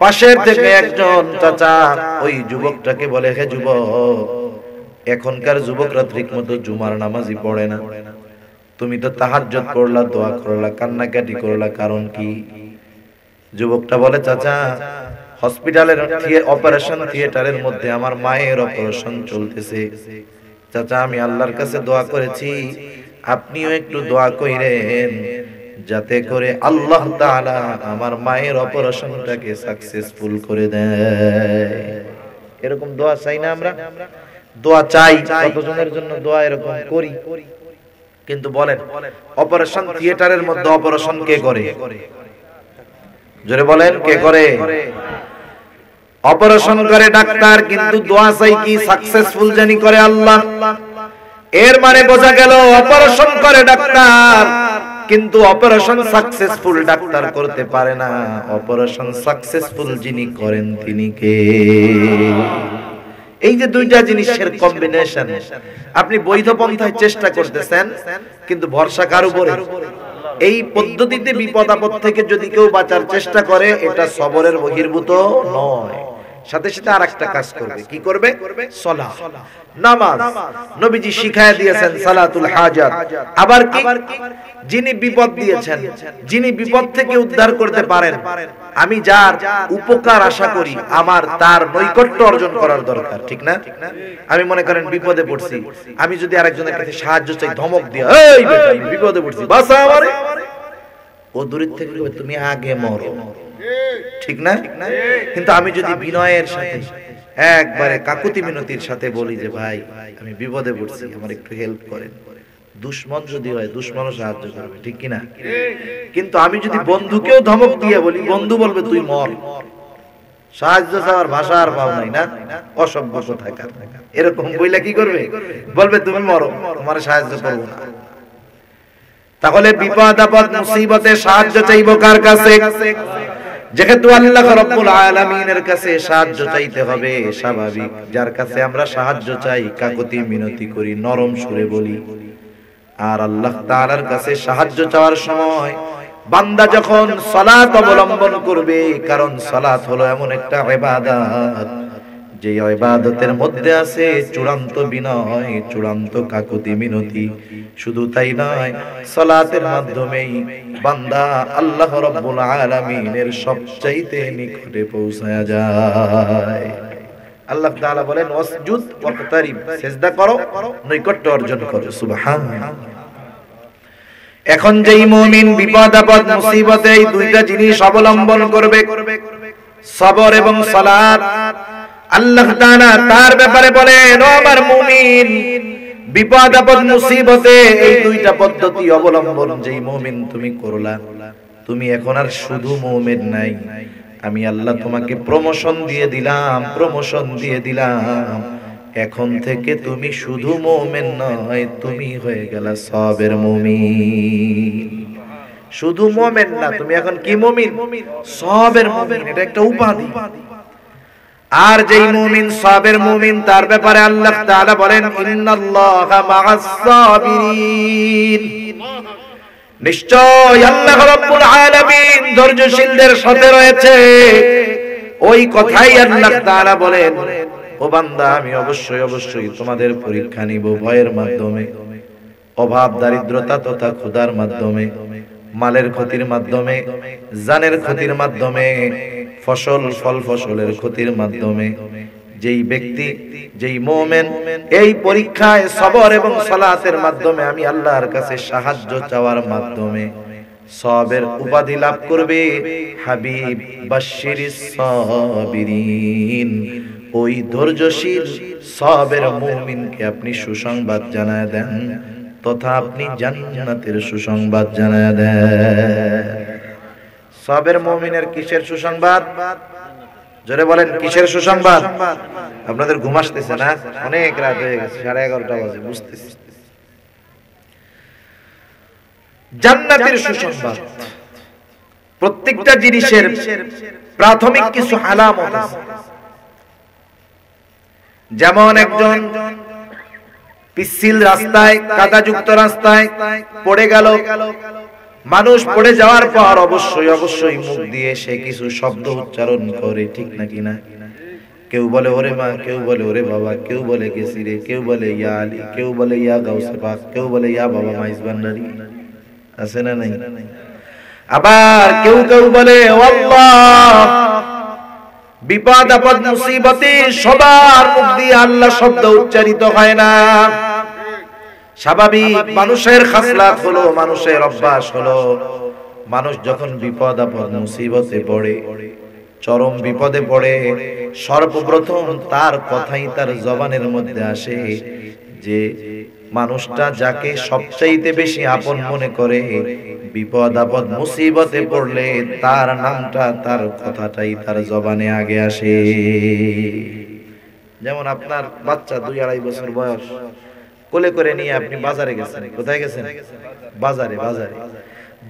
পাশের থেকে একজন চাচা ওই যুবকটাকে বলে, হে যুবক, এখনকার যুবকরা ঠিকমতো জুমার নামাজই পড়ে না, তুমি তো তাহাজ্জুদ পড়লা, দোয়া করলা, কান্নাকাটি করলা, কারণ কি? যুবকটা বলে, চাচা, হসপিটালের অপারেশন থিয়েটারের মধ্যে আমার মায়ের অপারেশন চলতেছে। চাচা, আমি আল্লাহর কাছে দোয়া করেছি, আপনিও একটু দোয়া কইরেন যাতে করে আল্লাহ তাআলা আমার মায়ের অপারেশনটাকে সাকসেসফুল করে দেয়। এরকম দোয়া চাই না আমরা? দোয়া চাই, কতজনের জন্য দোয়া এরকম করি। কিন্তু বলেন, অপারেশন থিয়েটারের মধ্যে অপারেশন কে করে? জোরে বলেন, কে করে? অপারেশন করে ডাক্তার, কিন্তু দোয়া চাই কি সাকসেসফুল জানি করে আল্লাহ। এর মানে বোঝা গেল অপারেশন করে ডাক্তার, কিন্তু অপারেশন সাকসেসফুল ডাক্তার করতে পারে না। অপারেশন সাকসেসফুল যিনি করেন তিনি কে? এই যে দুইটা জিনিসের কম্বিনেশন, আপনি বৈধ পন্থায় চেষ্টা করতেছেন, কিন্তু ভরসা কার উপরে? এই পদ্ধতিতে বিপদ আপদ থেকে যদি কেউ বাঁচার চেষ্টা করে, এটা সবরের বহির্ভূত নয়। সাথে সাথে আরেকটা কাজ করবে। কি করবে? সালাত, নামাজ। নবীজি শিখায়া দিয়েছেন সালাতুল হাজাত। আবার কি? যিনি বিপদ দিয়েছেন, যিনি বিপদ থেকে উদ্ধার করতে পারেন, আমি যার উপকার আশা করি, আমার তার নৈকট্য অর্জন করার দরকার, ঠিক না? আমি মনে করেন বিপদে পড়ছি, আমি যদি আরেকজনের কাছে সাহায্য চাই, ধমক দিয়া, এই বেটা আমি বিপদে পড়ছি, বাঁচা আমারে, ও দূরের থেকে বলবে তুমি আগে মরো, ঠিক না? কিন্তু আমি যদি বিনয়ের সাথে, একবারে কাকুতি মিনতির সাথে বলি যে ভাই আমি বিপদে পড়ছি, আমার একটু হেল্প করেন, দুশমন যদি হয় দুশমনও সাহায্য করবে, ঠিক কিনা? কিন্তু আমি যদি বন্ধুকেও ধমক দিয়ে বলি, বন্ধু বলবে তুই মর, সাহায্য চাওয়ার ভাষা আর পাও নাই না, অসভ্য কোথাকার। এরকম বইলা কি করবে? বলবে তুমি মরো, তোমার সাহায্য করবো না। তাহলে বিপদ আপদ মুসিবতে সাহায্য চাইবো কার কাছে? যেহেতু আল্লাহ রাব্বুল আলামিনের কাছে সাহায্য চাইতে হবে, স্বাভাবিক যার কাছে আমরা সাহায্য চাই কাকুতি মিনতি করি, নরম সুরে বলি। আর আল্লাহ তাআলার কাছে সাহায্য চাওয়ার সময় বান্দা যখন সালাত অবলম্বন করবে, কারণ সালাত হলো এমন একটা ইবাদত যে ইবাদতের মধ্যে আছে চূড়ান্ত বিনয়, চূড়ান্ত কাকুতি মিনতি। শুধু তাই নয়, সালাতের মাধ্যমেই বান্দা আল্লাহ রাব্বুল আলামিনের সবচাইতে নিকটে পৌঁছায়া যায়। আল্লাহ তাআলা বলেন ওয়াসজুদ ওয়াকতারিব, সিজদা করো, নৈকট্য অর্জন করো। সুবহানাল্লাহ। এখন যেই মুমিন বিপদ আপদ মুসিবতে এই দুইটা জিনিস অবলম্বন করবে, সবর এবং সালাত, আল্লাহ তাআলা তার ব্যাপারে বলেন ও আমার মুমিন, বিপদ আপদ মুসিবতে এই দুইটা পদ্ধতি অবলম্বন যেই মুমিন তুমি করলা, তুমি এখন আর শুধু মুমিন নাই, আমি আল্লাহ তোমাকে প্রমোশন দিয়ে দিলাম, প্রমোশন দিয়ে দিলাম। এখন থেকে তুমি শুধু মুমিন নয়, তুমি হয়ে গেলা সবের মুমিন। শুধু মুমিন না, তুমি এখন কি মুমিন? সবের মুমিন। এটা একটা উপাধি। আর যেই মুমিন সবের মুমিন, তার ব্যাপারে আল্লাহ তাআলা বলেন ইন্নাল্লাহা মা'আস সাবিরিন, নিশ্চয় আল্লাহ রাব্বুল আলামিন ধৈর্যশীলদের সাথে রয়েছে। ওই কথাই আল্লাহ তাআলা বলেন ও বান্দা, আমি অবশ্যই অবশ্যই তোমাদের পরীক্ষা নিব ভয়ের মাধ্যমে, অভাব দারিদ্রতা তথা ক্ষুধার মাধ্যমে, মালের ক্ষতির মাধ্যমে, জানের ক্ষতির মাধ্যমে, ফসল ফল ফসলের ক্ষতির মাধ্যমে। যেই ব্যক্তি, যেই মুমিন এই পরীক্ষায় সবর এবং সালাতের মাধ্যমে আমি আল্লাহর কাছে সাহায্য চাওয়ার মাধ্যমে সবের উপাধি লাভ করবে, হাবিব বাশশিরিস সাবিরিন, ওই ধৈর্যশীল সবের মুমিনকে আপনি সুসংবাদ জানায় দেন, তথা আপনি জান্নাতের সুসংবাদ জানায় দেন। সবের মুমিনের কিসের সুসংবাদ? জোরে বলেন, কিসের সুসংবাদ? আপনাদের ঘুম আসতেছে না? অনেক রাত হয়ে গেছে, 11:30 বাজে, বুঝতেছি। জান্নাতের সুসংবাদ। প্রত্যেকটা জিনিসের প্রাথমিক কিছু আলামত আছে। যেমন একজন পিচ্ছিল রাস্তায়, কাদাযুক্ত রাস্তায় পড়ে গেল, মানুষ পড়ে যাওয়ার পর অবশ্যই অবশ্যই মুখ দিয়ে সে কিছু শব্দ উচ্চারণ করে, ঠিক নাকি না? কেউ বলে ওরে মা, কেউ বলে ওরে বাবা, কেউ বলে গেছি রে, কেউ বলে ইয়া আলী, কেউ বলে ইয়া গাউসে পাক, কেউ বলে ইয়া বাবা মাইজ ভান্ডারী, আছে না নাই? আবার কেউ কেউ বলে ও আল্লাহ। বিপদ আপদ মুসিবতে সবার মুখ দিয়ে আল্লাহ শব্দ উচ্চারিত হয় না। স্বাভাবিক মানুষের খাসলাত হলো, মানুষের অভ্যাস হলো, মানুষ যখন বিপদ আপদ মুসিবতে পড়ে, চরম বিপদে পড়ে, সর্বপ্রথম তার কথাই তার জবানের মধ্যে আসে যে মানুষটা যাকে সবচাইতে বেশি আপন মনে করে, বিপদ আপদ মুসিবতে পড়লে তার নামটা, তার কথাটাই তার জবানে আগে আসে। যেমন আপনার বাচ্চা 2-2.5 বছর বয়স, কোলে করে নিয়ে আপনি বাজারে গেছেন। কোথায় গেছেন? বাজারে।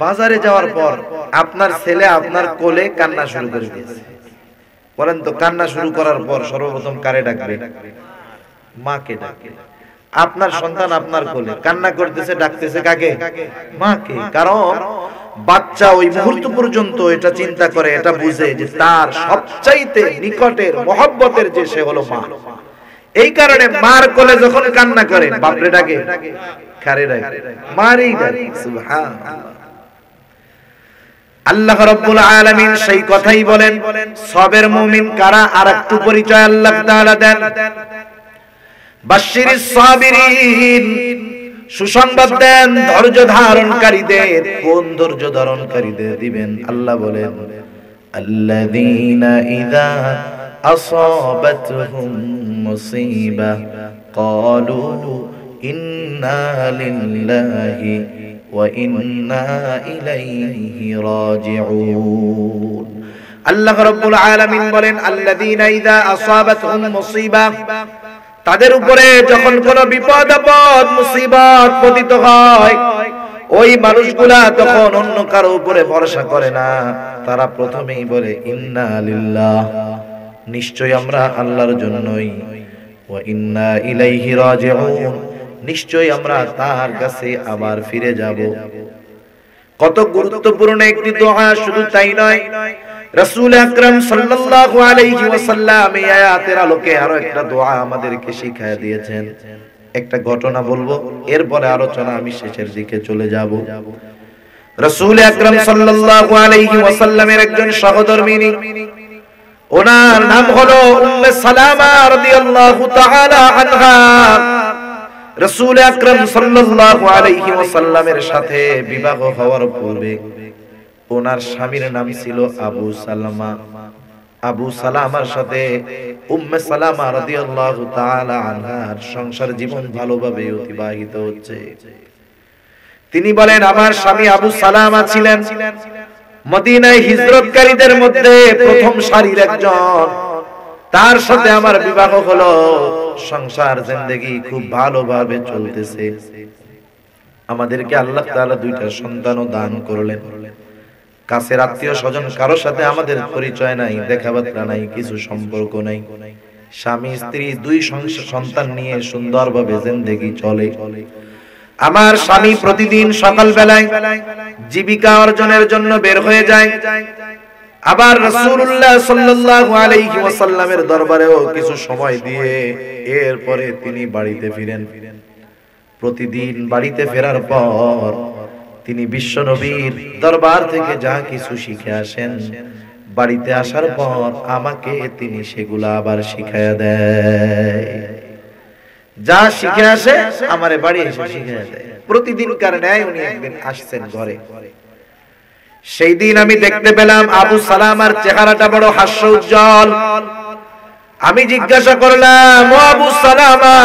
বাজারে যাওয়ার পর আপনার ছেলে আপনার কোলে কান্না শুরু করে দিয়েছে। বলেন তো, কান্না শুরু করার পর সর্বপ্রথম কারে ডাকবে? মাকে ডাকে। আপনার সন্তান আপনার কোলে কান্না করতেছে, ডাকতেছে কাকে? মাকে। কারণ বাচ্চা ওই মুহূর্ত পর্যন্ত এটা চিন্তা করে, এটা বুঝে যে তার সবচাইতে নিকটের মহব্বতের যে সে হলো মা। এই কারণে মার কোলে যখন কান্না করে বাপরে ডাকে, কারে ডাকে? মারই ডাকে। সুবহানাল্লাহ। আল্লাহ রাব্বুল আলামিন সেই কথাই বলেন। সবের মুমিন কারা আরেকটু পরিচয় আল্লাহ তাআলা দেন। বাশশিরিস সাবিরিন, সুসংবাদ দেন ধৈর্য ধারণকারীদের। কোন ধৈর্য ধারণকারীদের দিবেন? আল্লাহ বলেন আল্লাযীনা ইযা আসাবাতহুম মুসিবাহ ক্বালু ইন্না লিল্লাহি ওয়া ইন্না ইলাইহি রাজিউন। আল্লাহ রাব্বুল আলামিন বলেন আল্লাযীনা ইযা আসাবাতহুম মুসিবাহ, তাদের উপরে যখন কোন বিপদ আপদ মুসিবত পতিত হয়, ওই মানুষগুলা তখন অন্য কারো উপরে ভরসা করে না। তারা প্রথমেই বলে ইন্না লিল্লাহ, নিশ্চয় আমরা আল্লাহর জন্যই, ওয়া ইন্না ইলাইহি রাজিউন, নিশ্চয় আমরা তার কাছে আবার ফিরে যাব। কত গুরুত্বপূর্ণ একটি দোয়া! শুধু তাই নয়, রাসূল আকরাম সাল্লাল্লাহু আলাইহি ওয়াসাল্লাম এই আয়াতের আলোকে আরো একটা দোয়া আমাদেরকে শিখিয়ে দিয়েছেন। একটা ঘটনা বলবো, এরপরে আলোচনা আমি শেষের দিকে চলে যাব। রাসূল আকরাম সাল্লাল্লাহু আলাইহি ওয়াসাল্লামের একজন সহধর্মিনী, ওনার নাম হলো উম্মে সালামা রাদিয়াল্লাহু তাআলা আনহা। রাসূল আকরাম সাল্লাল্লাহু আলাইহি ওয়াসাল্লামের সাথে বিবাহ হওয়ার পূর্বে ওনার স্বামীর নাম ছিল আবু সালামা। আবু সালামার সাথে উম্মে সালামা রাদিয়াল্লাহু তাআলা আনহার সংসার জীবন ভালোভাবে অতিবাহিত হচ্ছে। তিনি বলেন, আমার স্বামী আবু সালামা ছিলেন মদিনায় হিজরতকারীদের মধ্যে প্রথম সারির একজন। তার সাথে আমার বিবাহ হলো, সংসার জিন্দেগি খুব ভালোভাবে চলতেছে। আমাদেরকে আল্লাহ তাআলা দুইটা সন্তানও দান করলেন। কাছের আত্মীয় স্বজন কারোর সাথে আমাদের পরিচয় নাই, দেখাবার্তা নাই, কিছু সম্পর্ক নাই। স্বামী স্ত্রী দুই সন্তান নিয়ে সুন্দরভাবে জিন্দেগি চলে। আমার স্বামী প্রতিদিন সকাল বেলায় জীবিকা অর্জনের জন্য বের হয়ে যায়, আবার রাসূলুল্লাহ সাল্লাল্লাহু আলাইহি ওয়াসাল্লামের দরবারেও কিছু সময় দিয়ে এরপরে তিনি বাড়িতে ফিরেন। প্রতিদিন বাড়িতে ফেরার পর তিনি বিশ্বনবীর দরবার থেকে যা কিছু শিখে আসেন, বাড়িতে আসার পর আমাকে তিনি সেগুলা আবার শিখায়া দেয়। যা শিখে আসে আমারে বাড়ি এসে শিখায়া দেয়। প্রতিদিনকার ন্যায় উনি একদিন আসছেন ঘরে। সেই দিন আমি দেখতে পেলাম আবু সালামার চেহারাটা বড় হাস্য উজ্জ্বল। আমি জিজ্ঞাসা করলাম, ও আবু সালামা,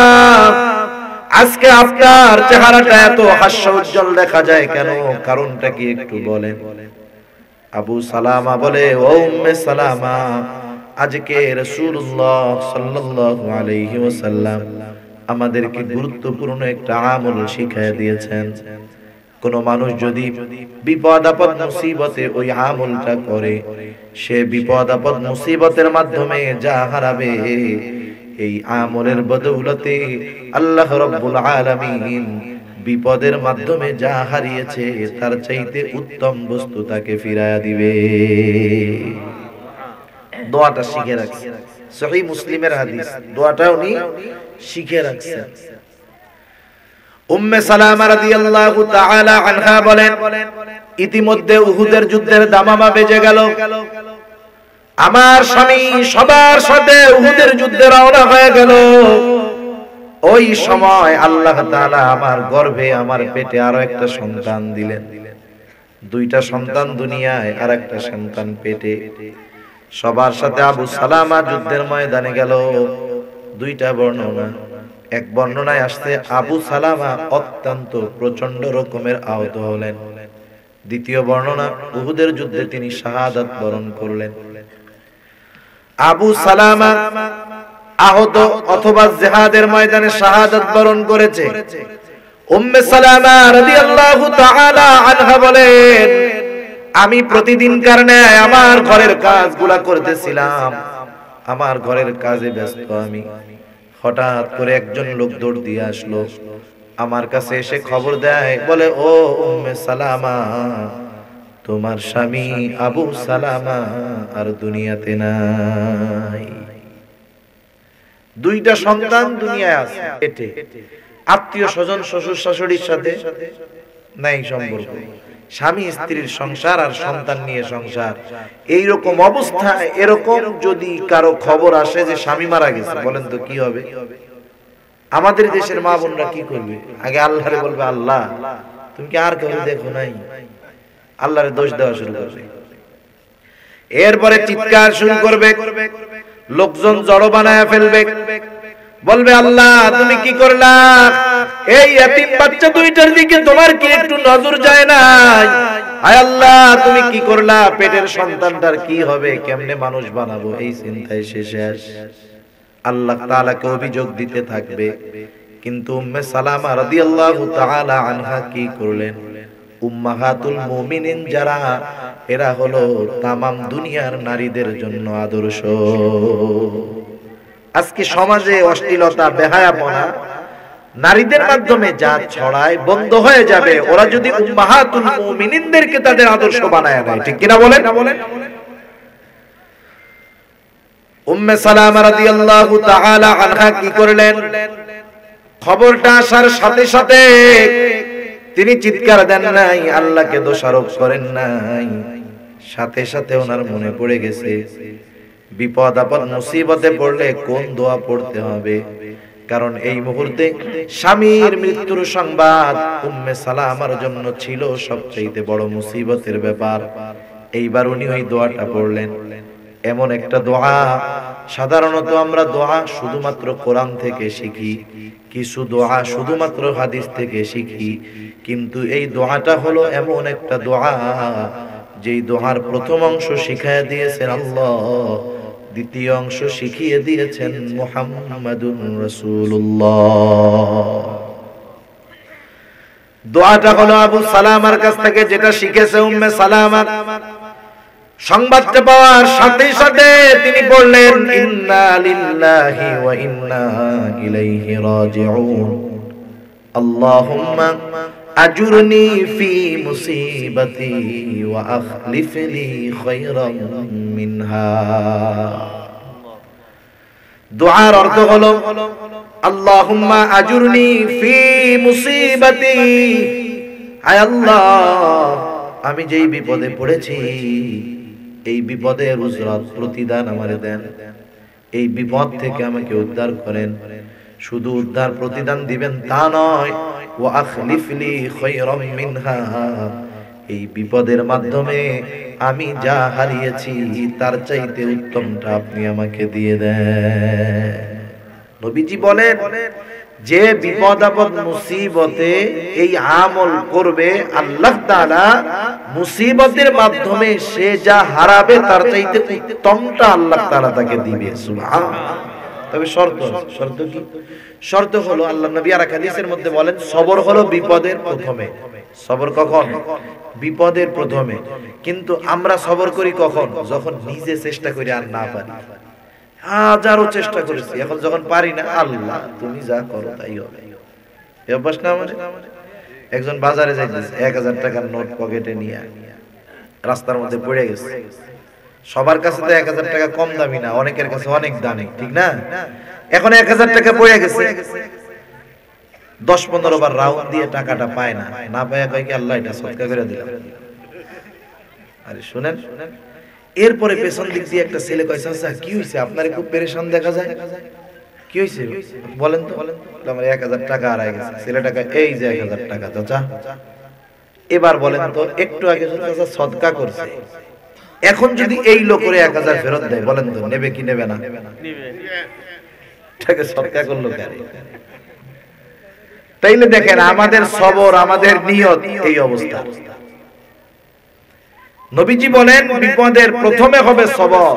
আজকে আপনার চেহারাটা এত হাস্য উজ্জ্বল দেখা যায় কেন? কারণটা কি একটু বলেন? আবু সালামা বলে, ও উম্মে সালামা, আজকে রাসূলুল্লাহ সাল্লাল্লাহু আলাইহি ওয়াসাল্লাম আমাদেরকে গুরুত্বপূর্ণ একটা আমল শিখিয়ে দিয়েছেন। কোন মানুষ যদি বিপদ আপদ মুসিবতে ওই আমলটা করে, সে বিপদ আপদ মুসিবতের মাধ্যমে যা হারাবে, এই আমলের বদৌলতে আল্লাহ রাব্বুল আলামিন বিপদের মাধ্যমে যা হারিয়েছে তার চাইতে উত্তম বস্তু তাকে ফিরায়া দিবে। দোয়াটা শিখে রাখছে, সহিহ মুসলিমের হাদিস। দোয়াটা উনি শিখে রাখছেন। উম্মে সালামা রাদিয়াল্লাহু তাআলা আনহা বলেন, ইতিমধ্যে উহুদের যুদ্ধের দামামা বেজে গেল। আমার স্বামী সবার সাথে উহুদের যুদ্ধে রওনা হয়ে গেল। ওই সময় আল্লাহ তাআলা আমার গর্ভে, আমার পেটে আরো একটা সন্তান দিলেন। দুইটা সন্তান দুনিয়ায় আর একটা সন্তান পেটে। সবার সাথে আবু সালামা যুদ্ধের ময়দানে গেল। দুইটা বর্ণনা, এক বর্ণনায় আসছে আবু সালামা অত্যন্ত প্রচন্ড রকমের আহত হলেন। দ্বিতীয় বর্ণনা, উহুদের যুদ্ধে তিনি শাহাদাত বরণ করলেন। আবু সালামা আহত অথবা জিহাদের ময়দানে শাহাদাত বরণ করেছে। উম্মে সালামা রাদিয়াল্লাহু তাআলা আনহা বলেন, আমি প্রতিদিনকার ন্যায় আমার ঘরের কাজগুলা করতেছিলাম, আমার ঘরের কাজে ব্যস্ত আমি। হঠাৎ করে একজন লোক দৌড় দিয়ে আসলো, আমার কাছে এসে খবর দেয়, বলে, ও উম্মে সালামা, তোমার স্বামী আবু সালামা আর দুনিয়াতে নাই। দুইটা সন্তান দুনিয়ায় আছে, এতে আত্মীয় স্বজন শ্বশুর শাশুড়ির সাথে নাই সম্পর্ক, স্বামী স্ত্রীর সংসার আর সন্তান নিয়ে সংসার। এইরকম অবস্থায় এরকম যদি কারো খবর আসে যে স্বামী মারা গেছে, বলেন তো কি হবে? আমাদের দেশের মা বোনরা কি করবে? আগে আল্লাহরে বলবে, আল্লাহ তুমি কি আর কেউ দেখো নাই? আল্লাহরে দোষ দেওয়া শুরু করবে। এরপরে চিৎকার শুরু করবে, লোকজন জড়ো বানায় ফেলবে, বলবে, আল্লাহ তুমি কি করলা? এই এতিম বাচ্চা দুইটার দিকে তোমার কি একটু নজর যায় না? আয় আল্লাহ তুমি কি করলা? পেটের সন্তানটার কি হবে? কেমনে মানুষ বানাবো? এই চিন্তায় শেষ। আল্লাহ তাআলাকে অভিযোগ দিতে থাকবে। কিন্তু উম্মে সালামা রাদিয়াল্লাহু তাআলা আনহা কি করলেন? উম্মাহাতুল মুমিনিন যারা, এরা হলো তামাম দুনিয়ার নারীদের জন্য আদর্শ। আজকে সমাজে অশ্লীলতা, বেহায়াপনা নারীদের মাধ্যমে যা ছড়ায় বন্ধ হয়ে যাবে ওরা যদি উম্মাহাতুল মুমিনিনদেরকে তাদের আদর্শ বানায় নেয়। ঠিক কিনা বলেন? উম্মে সালামা রাদিয়াল্লাহু তাআলা আনহা কি করলেন? খবরটা আসার সাথে সাথে তিনি চিৎকার দেন নাই, আল্লাহকে দোষারোপ করেন নাই। সাথে সাথে ওনার মনে পড়ে গেছে বিপদ আপদ মুসিবতে পড়লে কোন দোয়া পড়তে হবে। কারণ এই মুহূর্তে স্বামীর মৃত্যুর সংবাদ উম্মে সালামার জন্য ছিল সবচেয়ে বড় মুসিবতের ব্যাপার। এইবার উনি ওই দোয়াটা পড়লেন। এমন একটা দোয়া, সাধারণত আমরা দোয়া শুধুমাত্র কোরআন থেকে শিখি, কিছু দোয়া শুধুমাত্র হাদিস থেকে শিখি, কিন্তু এই দোয়াটা হলো এমন একটা দোয়া যেই দোয়ার প্রথম অংশ শিখায় দিয়েছেন আল্লাহ, দ্বিতীয় অংশ শিখিয়ে দিয়েছেন মুহাম্মাদুর রাসূলুল্লাহ। দোয়াটা হলো আবু সালামার কাছ থেকে যেটা শিখেছে উম্মে সালামা। সংবাদটা পাওয়ার সাথে সাথে তিনি বললেন, ইন্না লিল্লাহি ওয়া ইন্না ইলাইহি রাজিউন, আল্লাহুম্মা আজুরনি ফি মুসিবাতি ওয়া আখলিফ লি খায়রাম মিনহা। দুআর অর্থ হলো, আল্লাহুম্মা আজুরনি ফি মুসিবাতি, আয় আল্লাহ আমি যেই বিপদে পড়েছি এই বিপদের উজরাত প্রতিদান আমারে দেন, এই বিপদ থেকে আমাকে উদ্ধার করেন। শুধু উদ্ধার প্রতিদান দিবেন তা নয়, ওয়া আখলিফ লি খায়রাম মিনহা, এই বিপদের মাধ্যমে আমি যা হারিয়েছি তার চাইতে উত্তমটা আপনি আমাকে দিয়ে দেন। নবীজি বলেন, যে বিপদ আপদ মুসিবতে এই আমল করবে আল্লাহ তাআলা মুসিবতের মাধ্যমে সে যা হারাবে তার চাইতে উত্তমটা আল্লাহ তাআলা তাকে দিবে। সুবহানাল্লাহ। তবে শর্ত কি? শর্ত হলো, আল্লাহ নবী আর হাদিসের মধ্যে বলেন, সবর হলো বিপদের প্রথমে। সবর কখন? বিপদের প্রথমে। কিন্তু আমরা সবর করি কখন? যখন নিজে চেষ্টা করি আর না পারি। হাজারো চেষ্টা করেছি, এখন যখন পারি না, আল্লাহ তুমি যা করো তাই হবে। এই অভ্যাস না আমাদের? একজন বাজারে যাইতেছে, 1000 টাকার নোট পকেটে নিয়ে রাস্তার মধ্যে পড়ে গেছে। সবার কাছে তো 1000 টাকা কম দামি না, অনেকের কাছে অনেক দামি, ঠিক না? এখন 1000 টাকা পড়ে গেছে, 10-15 বার রাউন্ড দিয়ে টাকাটা পায় না, না পায় কয় কি, আল্লাহ এটা সদকা করে দিলাম। আরে শুনেন, এরপরে পেছন দিক দিয়ে একটা ছেলে কয়, চাচা কি হইছে, আপনারে খুব পেরেশান দেখা যায়, কি হইছে বলেন তো? আমার 1000 টাকা হারায় গেছে। ছেলেটা কয়, এই যে 1000 টাকা চাচা। এবার বলেন তো, একটু আগে চাচা সদকা করছে, এখন যদি এই লোকের 1000 ফেরত দেয়, বলেন তো নেবে কি নেবে না? নেবে। সদকা করলো কেন? তাইলে দেখেন আমাদের সবর, আমাদের নিয়ত এই অবস্থা। নবীজি বলেন, বিপদের প্রথমে হবে সবর,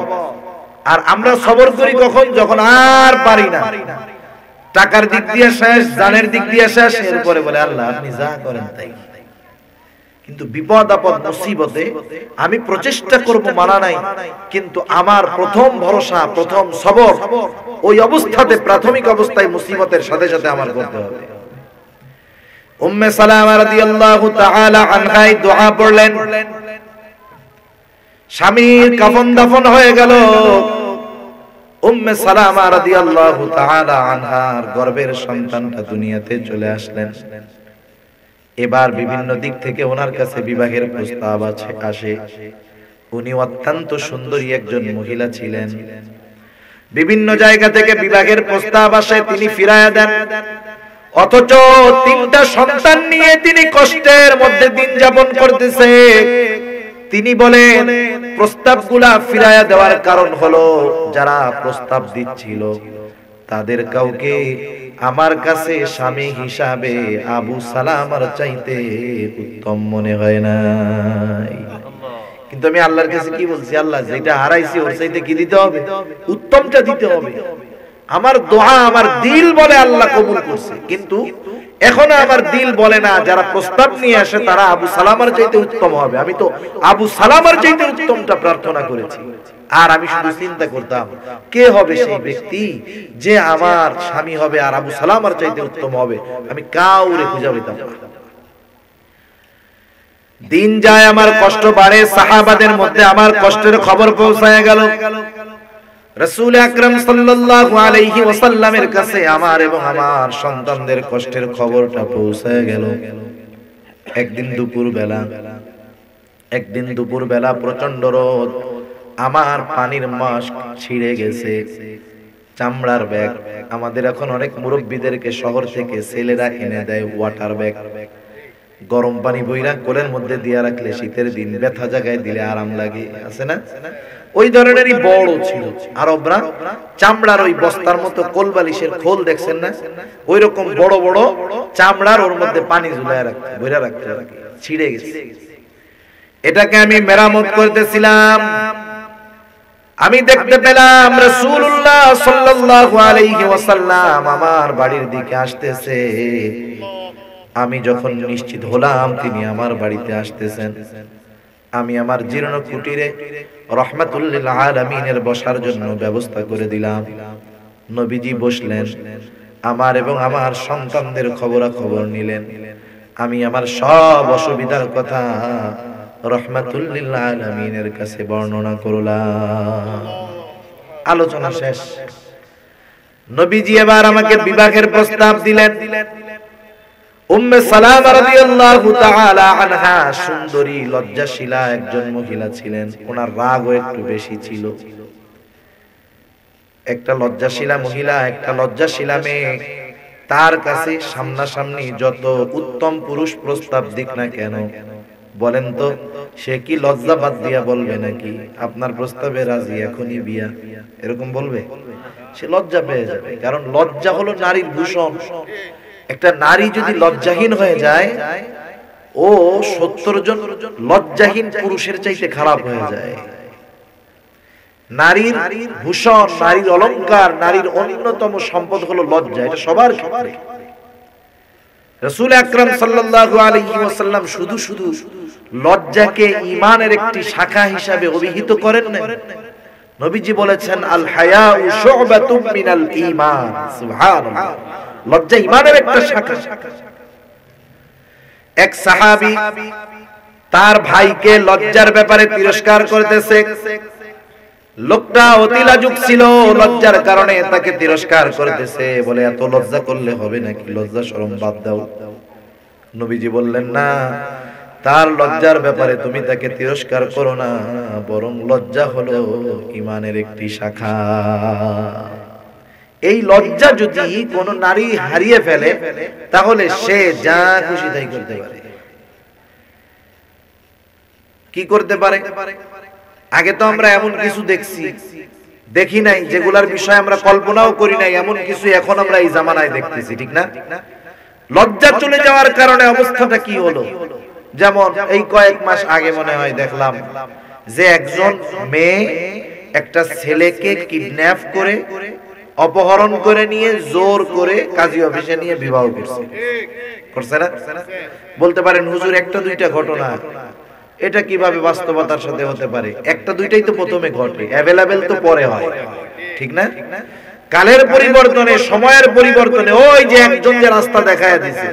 আর আমরা সবর করি কখন? যখন আর পারি না, টাকার দিক দিয়ে শেষ, জানের দিক দিয়ে শেষ, এরপরে বলে আল্লাহ আপনি যা করেন তাই। কিন্তু বিপদ আপদ মুসিবতে আমি প্রচেষ্টা করব মানা নাই, কিন্তু আমার প্রথম ভরসা, প্রথম সবর ওই অবস্থাতে, প্রাথমিক অবস্থায় মুসিবতের সাথে সাথে আমার করতে হবে। উম্মে সালামা রাদিয়াল্লাহু তাআলা আনহা দোয়া পড়লেন, স্বামীর কাফন দাফন হয়ে গেল। উম্মে সালামা রাদিয়াল্লাহু তাআলা আনহার গর্ভের সন্তানটা দুনিয়াতে চলে আসলেন। এবার বিভিন্ন দিক থেকে ওনার কাছে বিবাহের প্রস্তাব আসে। উনি অত্যন্ত সুন্দরী একজন মহিলা ছিলেন। বিভিন্ন জায়গা থেকে বিবাহের প্রস্তাব আসে, তিনি ফিরায়া দেন। অথচ 3টা সন্তান নিয়ে তিনি কষ্টের মধ্যে দিন যাপন করতেছে। তিনি বলেন প্রস্তাবগুলা ফিরায়া দেওয়ার কারণ হলো যারা প্রস্তাব দিচ্ছিল তাদের কাউকে আমার কাছে স্বামী হিসাবে আবু সালামার চাইতে উত্তম মনে হয় নাই। কিন্তু আমি আল্লাহর কাছে কি বলছি, আল্লাহ যেটা হারাইছি ওর চাইতে কি দিতে হবে? উত্তমটা দিতে হবে। আমার দোয়া, আমার দিল বলে আল্লাহ কবুল করছে, কিন্তু এখনো আমার দিল বলে না যারা প্রস্তাব নিয়ে আসে তারা আবু সালামার চাইতে উত্তম হবে। আমি তো আবু সালামার চাইতে উত্তমটা প্রার্থনা করেছি। আর আমি শুধু চিন্তা করতাম কে হবে সেই ব্যক্তি যে আমার স্বামী হবে আর আবু সালামার চাইতে উত্তম হবে। আমি কাউরে খুঁজে পেতাম না। দিন যায়, আমার কষ্ট বাড়ে, সাহাবাদের মধ্যে আমার কষ্টের খবর পৌঁছায় গেল। রাসূল আকরাম সাল্লাল্লাহু আলাইহি ওয়াসাল্লামের কাছে আমার এবং আমার সন্তানদের কষ্টের খবরটা পৌঁছায় গেল। একদিন দুপুর বেলা প্রচন্ড রোদ, আমার পানির মাস্ক ছিঁড়ে গেছে, চামড়ার ব্যাগ। আমাদের এখন অনেক মুরব্বীদেরকে শহর থেকে ছেলেরা এনে দেয় ওয়াটার ব্যাগ, গরম পানি বইরা কোলের মধ্যে দিয়া রাখলে শীতের দিন ব্যথা জায়গায় দিলে আরাম লাগে, আছে না? ওই ধরনেরই বড় ছিল। আরবরা চামড়ার ওই বস্তার মতো কোল বালিশের খোল দেখছেন না, ওই রকম বড় বড় চামড়ার, ওর মধ্যে পানি ঝুলায় রাখতে, বইরা রাখতে, ছিঁড়ে গেছে। এটাকে আমি মেরামত করতেছিলাম, আমি দেখতে পেলাম রাসূলুল্লাহ সাল্লাল্লাহু আলাইহি ওয়াসাল্লাম আমার বাড়ির দিকে আসতেছে। আমি যখন নিশ্চিত হলাম তিনি আমার বাড়িতে আসতেছেন, আমি আমার জীর্ণ কুটিরে রাহমাতুল লিল আলামিনের বসার জন্য ব্যবস্থা করে দিলাম। নবীজি বসলেন, আমার এবং আমার সন্তানদের খবরাখবর নিলেন। আমি আমার সব অসুবিধার কথা রাহমাতুল লিল আলামিনের কাছে বর্ণনা করলাম। আলোচনা শেষ। নবীজি এবার আমাকে বিবাহের প্রস্তাব দিলেন। উম্মে সালামা রাদিয়াল্লাহু তাআলা আনহা সুন্দরী লজ্জাশীলা একজন মহিলা ছিলেন। ওনার রাগও একটু বেশি ছিল। একটা লজ্জাশীলা মহিলা, একটা লজ্জাশীলা মেয়ে, তার কাছে সামনাসামনি যত উত্তম পুরুষ প্রস্তাব দিক না কেন, বলেন তো সে কি লজ্জা বাদ দিয়া বলবে নাকি আপনার প্রস্তাবে রাজি, এখনই বিয়া, এরকম বলবে? সে লজ্জা পেয়ে যাবে, কারণ লজ্জা হলো নারীর ভূষণ। একটা নারী যদি লজ্জাহীন হয়ে যায়, ও 70 জন লজ্জাহীন পুরুষের চাইতে খারাপ হয়ে যায়। নারীর ভূষণ, নারীর অলংকার, নারীর অন্যতম সম্পদ হলো লজ্জা। এটা সবার ক্ষেত্রে। রাসূল আকরাম সাল্লাল্লাহু আলাইহি ওয়াসাল্লাম শুধু শুধু লজ্জাকে ঈমানের একটি শাখা হিসাবে অভিহিত করেন না। নবীজি বলেছেন আল হায়াউ শু'বাতুম মিনাল ঈমান। সুবহানাল্লাহ, লজ্জা ঈমানের একটা শাখা। এক সাহাবী তার ভাইকে লজ্জার ব্যাপারে তিরস্কার করতেছে। লোকটা অতি লাজুক ছিল, লজ্জার কারণে তাকে তিরস্কার করতেছে, বলে এত লজ্জা করলে হবে নাকি, লজ্জা শরম বাদ দাও। নবীজি বললেন না, তার লজ্জার ব্যাপারে তুমি তাকে তিরস্কার করো না, বরং লজ্জা হলো ঈমানের একটি শাখা। এই লজ্জা যদি কোন নারী হারিয়ে ফেলে তাহলে সে যা খুশি তাই করতে পারে। কি করতে পারে? আগে তো আমরা এমন কিছু দেখি নাই, যেগুলার বিষয়ে আমরা কল্পনাও করি নাই, এমন কিছু এখন আমরা এই জামানায় দেখতেছি, ঠিক না? লজ্জা চলে যাওয়ার কারণে অবস্থাটা কি হলো? যেমন এই কয়েক মাস আগে মনে হয় দেখলাম যে একজন মেয়ে একটা ছেলেকে কিডন্যাপ করে অপহরণ করে নিয়ে জোর করে কাজী অফিসে নিয়ে বিবাহ করছে না? বলতে পারেন হুজুর একটা দুইটা ঘটনা, এটা কিভাবে বাস্তবতার সাথে হতে পারে? একটা দুইটাই তো প্রথমে ঘটে, অ্যাভেলেবেল তো পরে হয়, ঠিক না? কালের পরিবর্তনে, সময়ের পরিবর্তনে ওই যে একজন যে রাস্তা দেখায় দিয়েছে,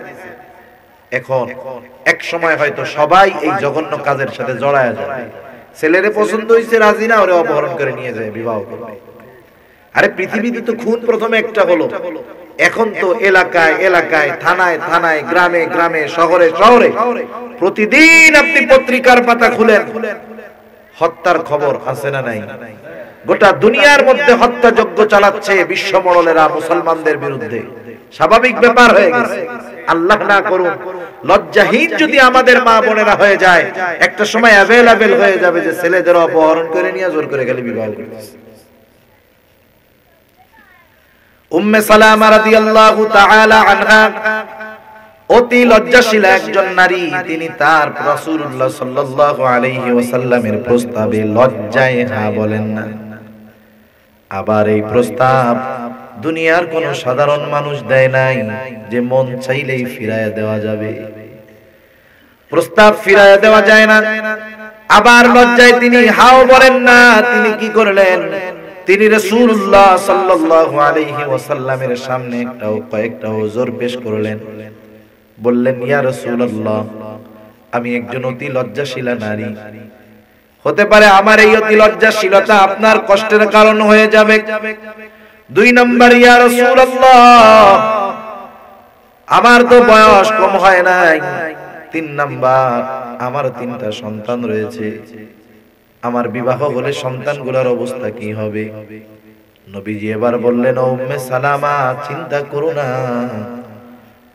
এখন এক সময় হয়তো সবাই এই জঘন্য কাজের সাথে জড়ায় যাবে। ছেলেরে পছন্দ হইছে, রাজি না, ওরে অপহরণ করে নিয়ে যায় বিবাহ করবে। আরে পৃথিবীতে তো খুন প্রথমে একটা হলো, এখন তো এলাকায় এলাকায়, থানায় থানায়, গ্রামে গ্রামে, শহরে শহরে প্রতিদিন আপনি পত্রিকার পাতা খুলেন, হত্যার খবর আছে না নাই? গোটা দুনিয়ার মধ্যে হত্যাযজ্ঞ চালাচ্ছে বিশ্বমণ্ডলেরা মুসলমানদের বিরুদ্ধে, স্বাভাবিক ব্যাপার হয়ে গেছে। আল্লাহ না করুন লজ্জাহীন যদি আমাদের মা বোনেরা হয়ে যায়, একটা সময় অ্যাভেলেবেল হয়ে যাবে যে ছেলেদের অপহরণ করে নিয়ে জোর করে গেলে বিবাহ করতেছে। উম্মে সালামা রাদিয়াল্লাহু তাআলা আনহা অতি লজ্জাশীল একজন নারী, তিনি তার রাসূলুল্লাহ সাল্লাল্লাহু আলাইহি ওয়াসাল্লামের প্রস্তাবে লজ্জায় হ্যাঁ বলেন না। আবার এই প্রস্তাব দুনিয়ার কোন সাধারণ মানুষ দেয় নাই যে মন চাইলেই ফিরায়া দেওয়া যাবে। প্রস্তাব ফিরায়া দেওয়া যায় না। আবার লজ্জায় তিনি হাও বলেন না। তিনি কি করলেন? তিনি রাসূলুল্লাহ সাল্লাল্লাহু আলাইহি ওয়াসাল্লামের সামনে কয়েকটা ওযর পেশ করলেন। বললেন, ইয়া রাসূলুল্লাহ, আমি একজন অতি লজ্জাশীলা নারী, হতে পারে আমার এই অতি লজ্জাশীলতা আপনার কষ্টের কারণ হয়ে যাবে। 2 নাম্বার, ইয়া রাসূলুল্লাহ, আমার তো বয়স কম হয় নাই। 3 নাম্বার, আমার 3টা সন্তান রয়েছে, আমার বিবাহ হলে সন্তানগুলোর অবস্থা কি হবে? নবীজি এবার বললেন, ও উম্মে সালামা, চিন্তা করো না,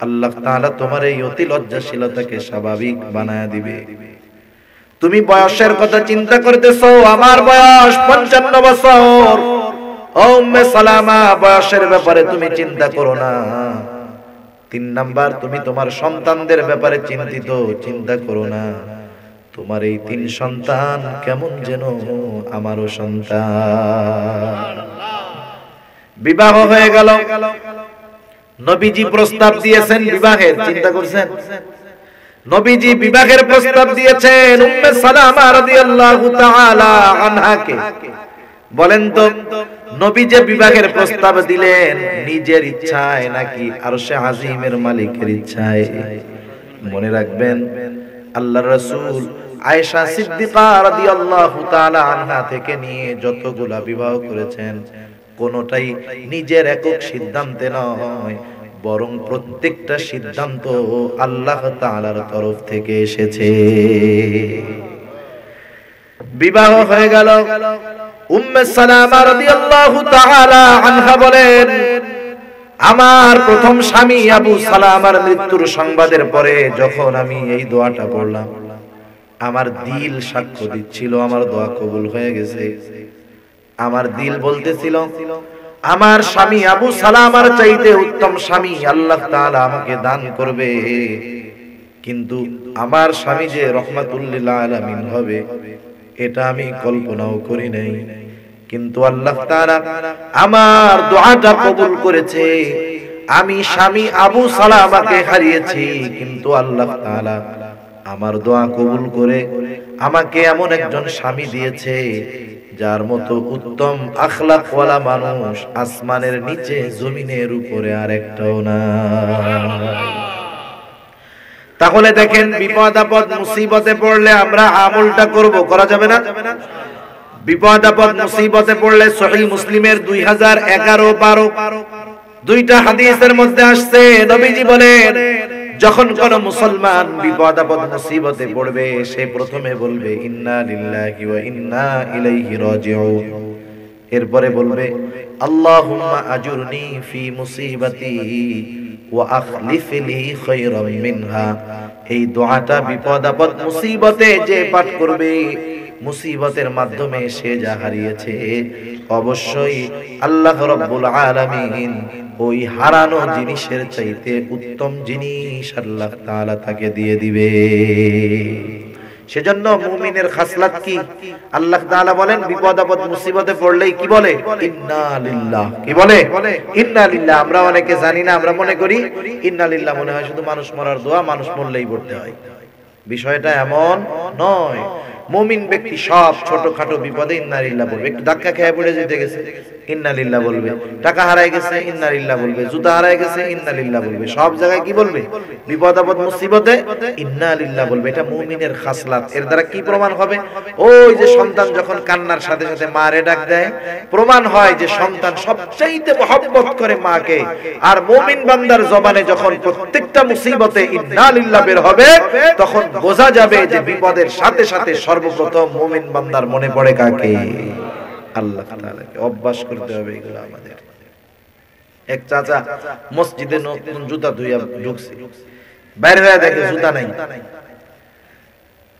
আল্লাহ তাআলা তোমার এই অতি লজ্জাশীলতাকে স্বাভাবিক বানায়া দিবে। তুমি বয়সের কথা চিন্তা করতেছো, আমার বয়স 55 বছর। ও উম্মে সালামা, বয়সের ব্যাপারে তুমি চিন্তা করো না। 3 নাম্বার, তুমি তোমার সন্তানদের ব্যাপারে চিন্তিত, চিন্তা করো না। তোমার এই 3 সন্তান কেমন যেন আমারও সন্তান। বিবাহ হয়ে গেল। নবীজি প্রস্তাব দিয়েছেন বিবাহের, চিন্তা করছেন? নবীজি বিবাহের প্রস্তাব দিয়েছেন উম্মে সালামা রাদিয়াল্লাহু তাআলা আনহাকে। বলেন তো, নবী যে বিবাহের প্রস্তাব দিলেন নিজের ইচ্ছায় নাকি আরশে আজিমের মালিকের ইচ্ছায়? মনে রাখবেন, আল্লাহর রাসূল আয়েশা সিদ্দিকা রাদিয়াল্লাহু তাআলা আনহা থেকে নিয়ে যতগুলা বিবাহ করেছেন, কোনটাই নিজের একক সিদ্ধান্তে নয়, বরং প্রত্যেকটা সিদ্ধান্ত আল্লাহ তাআলার তরফ থেকে এসেছে। বিবাহ হয়ে গেল। উম্মে সালামা রাদিয়াল্লাহু তাআলা আনহা বলেন, আমার প্রথম স্বামী আবু সালামার মৃত্যুর সংবাদের পরে যখন আমি এই দোয়াটা পড়লাম, আমার দিল সাক্ষ্য দিচ্ছিল আমার দোয়া কবুল হয়ে গেছে। আমার দিল বলতেছিল, আমার স্বামী আবু সালামার চাইতে উত্তম স্বামী আল্লাহ তাআলা আমাকে দান করবে। কিন্তু আমার স্বামী যে রাহমাতুল লিল আলামিন হবে, এটা আমি কল্পনাও করি নাই। কিন্তু আল্লাহ তাআলা আমার দোয়াটা কবুল করেছে। আমি স্বামী আবু সালামাকে হারিয়েছি, কিন্তু আল্লাহ তাআলা আমার দোয়া কবুল করে আমাকে এমন একজন স্বামী দিয়েছে যার মতো উত্তম আখলাক ওয়ালা মানুষ আসমানের নিচে জমিনের উপরে আরেকটাও না। তাহলে দেখেন, বিপদ আপদ মুসিবতে পড়লে আমরা আমলটা করব, করা যাবে না? বিপদ আপদ মুসিবতে পড়লে সহিহ মুসলিমের 2011-12 দুইটা হাদিসের মধ্যে আসছে, নবীজি বলেন, যখন কোন মুসলমান বিপদ আপদ মুসিবতে পড়বে, সে প্রথমে বলবে ইন্না লিল্লাহি ওয়া ইন্না ইলাইহি রাজিউন। এরপরে বলবে আল্লাহুম্মা আজুরনি ফি মুসিবাতি ওয়া আখলিফ লি খায়রাম মিনহা। এই দোয়াটা বিপদ আপদ মুসিবতে যে পাঠ করবে, মুসিবতের মাধ্যমে সে যা হারিয়েছে, অবশ্যই আল্লাহ রাব্বুল আলামিন ওই হারানো জিনিসের চাইতে উত্তম জিনিস আল্লাহ তাআলা তাকে দিয়ে দিবে। সেজন্য মুমিনের খাসলাত কি? আল্লাহ তাআলা বলেন বিপদ আপদ মুসিবতে পড়লেই কি বলে? ইন্না লিল্লাহ। কি বলে? ইন্না লিল্লাহ। আমরা অনেকে জানি না, আমরা মনে করি ইন্না লিল্লাহ মনে হয় শুধু মানুষ মরার দোয়া, মানুষ মরলেই পড়তে হয়। বিষয়টা এমন নয়। মুমিন ব্যক্তি সব ছোটখাটো বিপদে ইন্না লিল্লাহ বলবে। একটু ধাক্কা খেয়ে পড়ে যেতে গেছে, ইন্না লিল্লাহ বলবে। টাকা হারায় গেছে, ইন্না লিল্লাহ বলবে। জুতা হারায় গেছে, ইন্না লিল্লাহ বলবে। সব জায়গায় কি বলবে? বিপদ আপদ মুসিবতে ইন্না লিল্লাহ বলবে। এটা মুমিনের খাসলাত। এর দ্বারা কি প্রমাণ হবে? ওই যে সন্তান যখন কান্নার সাথে সাথে মারে ডাক দেয়, প্রমাণ হয় যে সন্তান সবচাইতে মহব্বত করে মাকে। আর মুমিন বান্দার জবানে যখন প্রত্যেকটা মুসিবতে ইন্না লিল্লাহ বের হবে, তখন বোঝা যাবে যে বিপদের সাথে সাথে সর্বপ্রথম মুমিন বান্দার মনে পড়ে কাকে? আল্লাহ তাআলাকে। অভ্যাস করতে হবে এগুলো আমাদের। এক চাচা মসজিদে নতুন জুতা ধুইয়া ঢুকছে, বাইরে হয়ে দেখে জুতা নাই।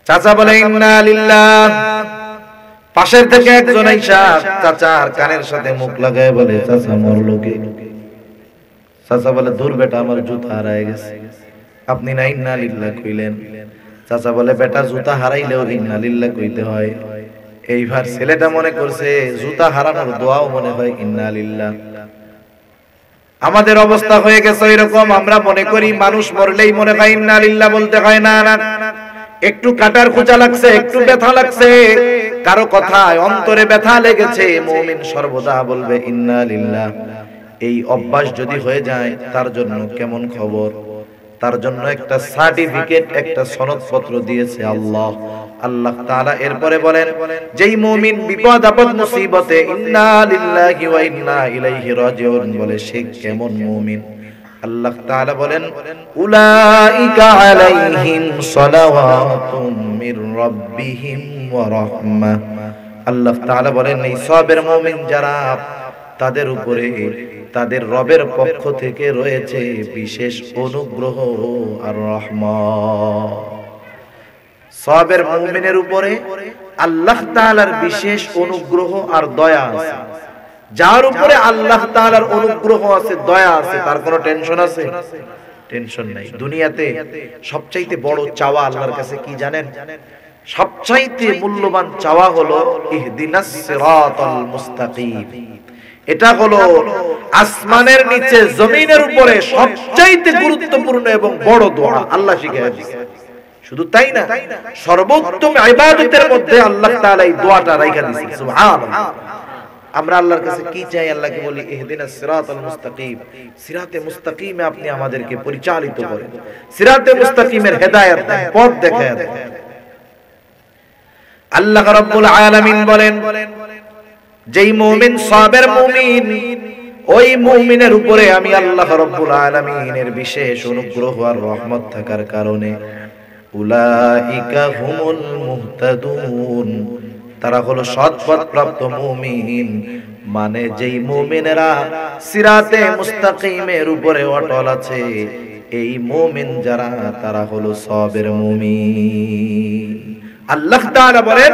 চাচা বলে ইন্না লিল্লাহ। পাশের থেকে একজন আইসা চাচার কানের সাথে মুখ লাগায় বলে চাচা মরলো কে? চাচা বলে দূর বেটা, আমার জুতা হারায় গেছে। আপনি না ইন্না লিল্লাহ কইলেন। চাচা বলে বেটা জুতা হারাইলেও ইন্না লিল্লাহ কইতে হয়। এইবার ছেলেটা মনে করছে জুতা হারানোর দোয়াও মনে হয় ইন্না লিল্লাহ। আমাদের অবস্থা হয়ে গেছে এরকম। আমরা মনে করি মানুষ মরলেই মনে হয় ইন্না লিল্লাহ বলতে হয়। না না, একটু কাটার খোঁচা লাগছে, একটু ব্যথা লাগছে, কারো কথায় অন্তরে ব্যথা লেগেছে, মুমিন সর্বদা বলবে ইন্না লিল্লাহ। এই অভ্যাস যদি হয়ে যায় তার জন্য কেমন খবর? তার জন্য একটা সার্টিফিকেট, একটা সনদপত্র দিয়েছে আল্লাহ। আল্লাহ তাআলা এরপরে বলেন যেই মুমিন বিপদ আপদ মুসিবতে ইন্না লিল্লাহি ওয়া ইন্না ইলাইহি রাজিউন বলে, সে কেমন মুমিন? আল্লাহ তাআলা বলেন উলাইকা আলাইহিম সালাওয়াতুম মির রাব্বিহিম ওয়া রাহমাহ। আল্লাহ তাআলা বলেন এই সবের মুমিন যারা, তাদের উপরে তাদের রবের পক্ষ থেকে রয়েছে বিশেষ অনুগ্রহ আর রহমত। সবের মুমিনের উপরে আল্লাহ তাআলার বিশেষ অনুগ্রহ আর দয়া আছে। যার উপরে আল্লাহ তাআলার অনুগ্রহ আছে, দয়া আছে, তার কোনো টেনশন আছে? টেনশন নাই। দুনিয়াতে সবচাইতে বড় চাওয়া আল্লাহর কাছে কি জানেন? সবচাইতে মূল্যবান চাওয়া হলো ইহদিনাস সিরাতাল মুস্তাকিম। এটা হলো আসমানের নিচে জমিনের উপরে সবচাইতে গুরুত্বপূর্ণ এবং বড় দোয়া আল্লাহ শিখিয়ে দিয়েছে। শুধু তাই না, সর্বোত্তম ইবাদতের মধ্যে আল্লাহ তাআলা এই দোয়াটা রাখা দিয়েছে। সুবহানাল্লাহ। আমরা আল্লাহর কাছে কি চাই? আল্লাহকে বলি ইহদিনাস সিরাতাল মুস্তাকিম। সিরাতে মুস্তাকিমে আপনি আমাদেরকে পরিচালিত করেন, সিরাতে মুস্তাকিমের হেদায়েত দেন, পথ দেখায় দেন। আল্লাহ রাব্বুল আলামিন বলেন যেই মুমিন সাবের মুমিন, ওই মুমিনের উপরে আমি আল্লাহ রাব্বুল আলামিনের বিশেষ অনুগ্রহ আর রহমত থাকার কারণে উলাইকা হুমুল মুহতাদুন, তারা হলো সৎপথ প্রাপ্ত মুমিন। মানে যেই মুমিনেরা সিরাতে মুস্তাকিমের উপরে অটল আছে, এই মুমিন যারা, তারা হলো সবের মুমিন। আল্লাহ তাআলা বলেন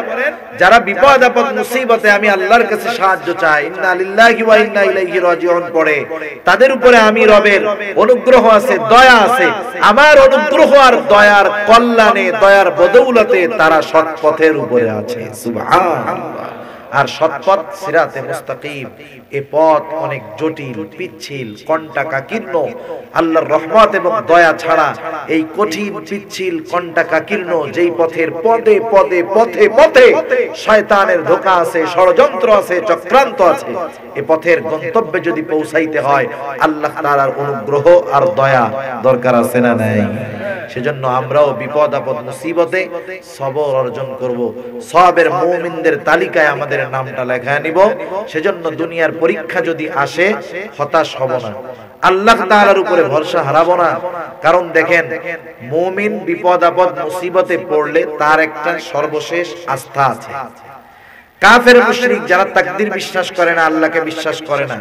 যারা বিপদ আপদ মুসিবতে আমি আল্লাহর কাছে সাহায্য চাই, ইন্না লিল্লাহি ওয়া ইন্না ইলাইহি রাজিউন পড়ে, তাদের উপরে আমি রবের অনুগ্রহ আছে, দয়া আছে। আমার অনুগ্রহ আর দয়ার কল্যাণে, দয়ার বদৌলতে তারা সৎ পথের উপরে আছে। সুবহানাল্লাহ। আর সৎপথ সিরাতে মুস্তাকিম, এ পথ অনেক জটিল, পিচ্ছিল, কণ্টাকাকীর্ণ। আল্লাহর রহমত এবং দয়া ছাড়া এই কঠিন, পিচ্ছিল, কণ্টাকাকীর্ণ যেই পথের পদে পদে পথে পথে শয়তানের ধোঁকা আছে, ষড়যন্ত্র আছে, চক্রান্ত আছে, এ পথের গন্তব্যে যদি পৌঁছাইতে হয় আল্লাহ তাআলার অনুগ্রহ আর দয়া দরকার আছে না নাই? সেজন্য আমরাও বিপদ আপদ মুসিবতে সবর অর্জন করব, সবের মুমিনদের তালিকায় আমাদের নামটা লেখা নিব। সেজন্য দুনিয়ার পরীক্ষা যদি আসে হতাশ হব না, আল্লাহ তাআলার উপরে ভরসা হারাবো না। কারণ দেখেন, মুমিন বিপদ আপদ মুসিবতে পড়লে তার একটা সর্বশেষ আস্থা আছে। কাফের মুশরিক যারা তাকদীর বিশ্বাস করে না, আল্লাহকে বিশ্বাস করে না,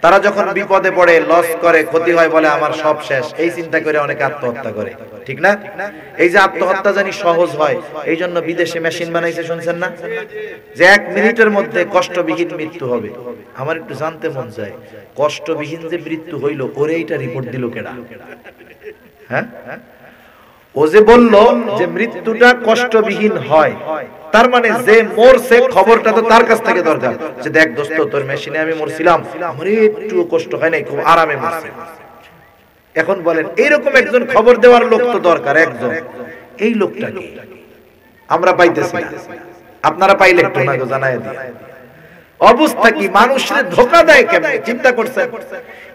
তারা যখন বিপদে পড়ে, লস করে, ক্ষতি হয়, বলে আমার সব শেষ, এই চিন্তা করে অনেকে আত্মহত্যা করে। ঠিক না? এই যে আত্মহত্যা জানি সহজ হয়, এই জন্য বিদেশে মেশিন বানাইছে, শুনছেন না? যে 1 মিনিটের মধ্যে কষ্টবিহীন মৃত্যু হবে। আমার একটু জানতে মন চায়, কষ্টবিহীন যে মৃত্যু হইল, ওরে এইটা রিপোর্ট দিল কেডা? হ্যাঁ, ও যে বলল যে মৃত্যুটা কষ্টবিহীন হয়, তার মানে যে মরছে খবরটা তো তার কাছ থেকে দরকার, যে দেখ দোস্ত তোর মেশিনে আমি মরছিলাম, আমার একটু কষ্ট হয় নাই, খুব আরামে মরছে। এখন বলেন এইরকম একজন খবর দেওয়ার লোক তো দরকার একজন, এই লোকটা কি আমরা পাইতেছি না। আপনারা পাইলে একটু আমাকে জানায় দিন অবস্থা কি, মানুষের ধোঁকা দেয় কেমন চিন্তা করছেন।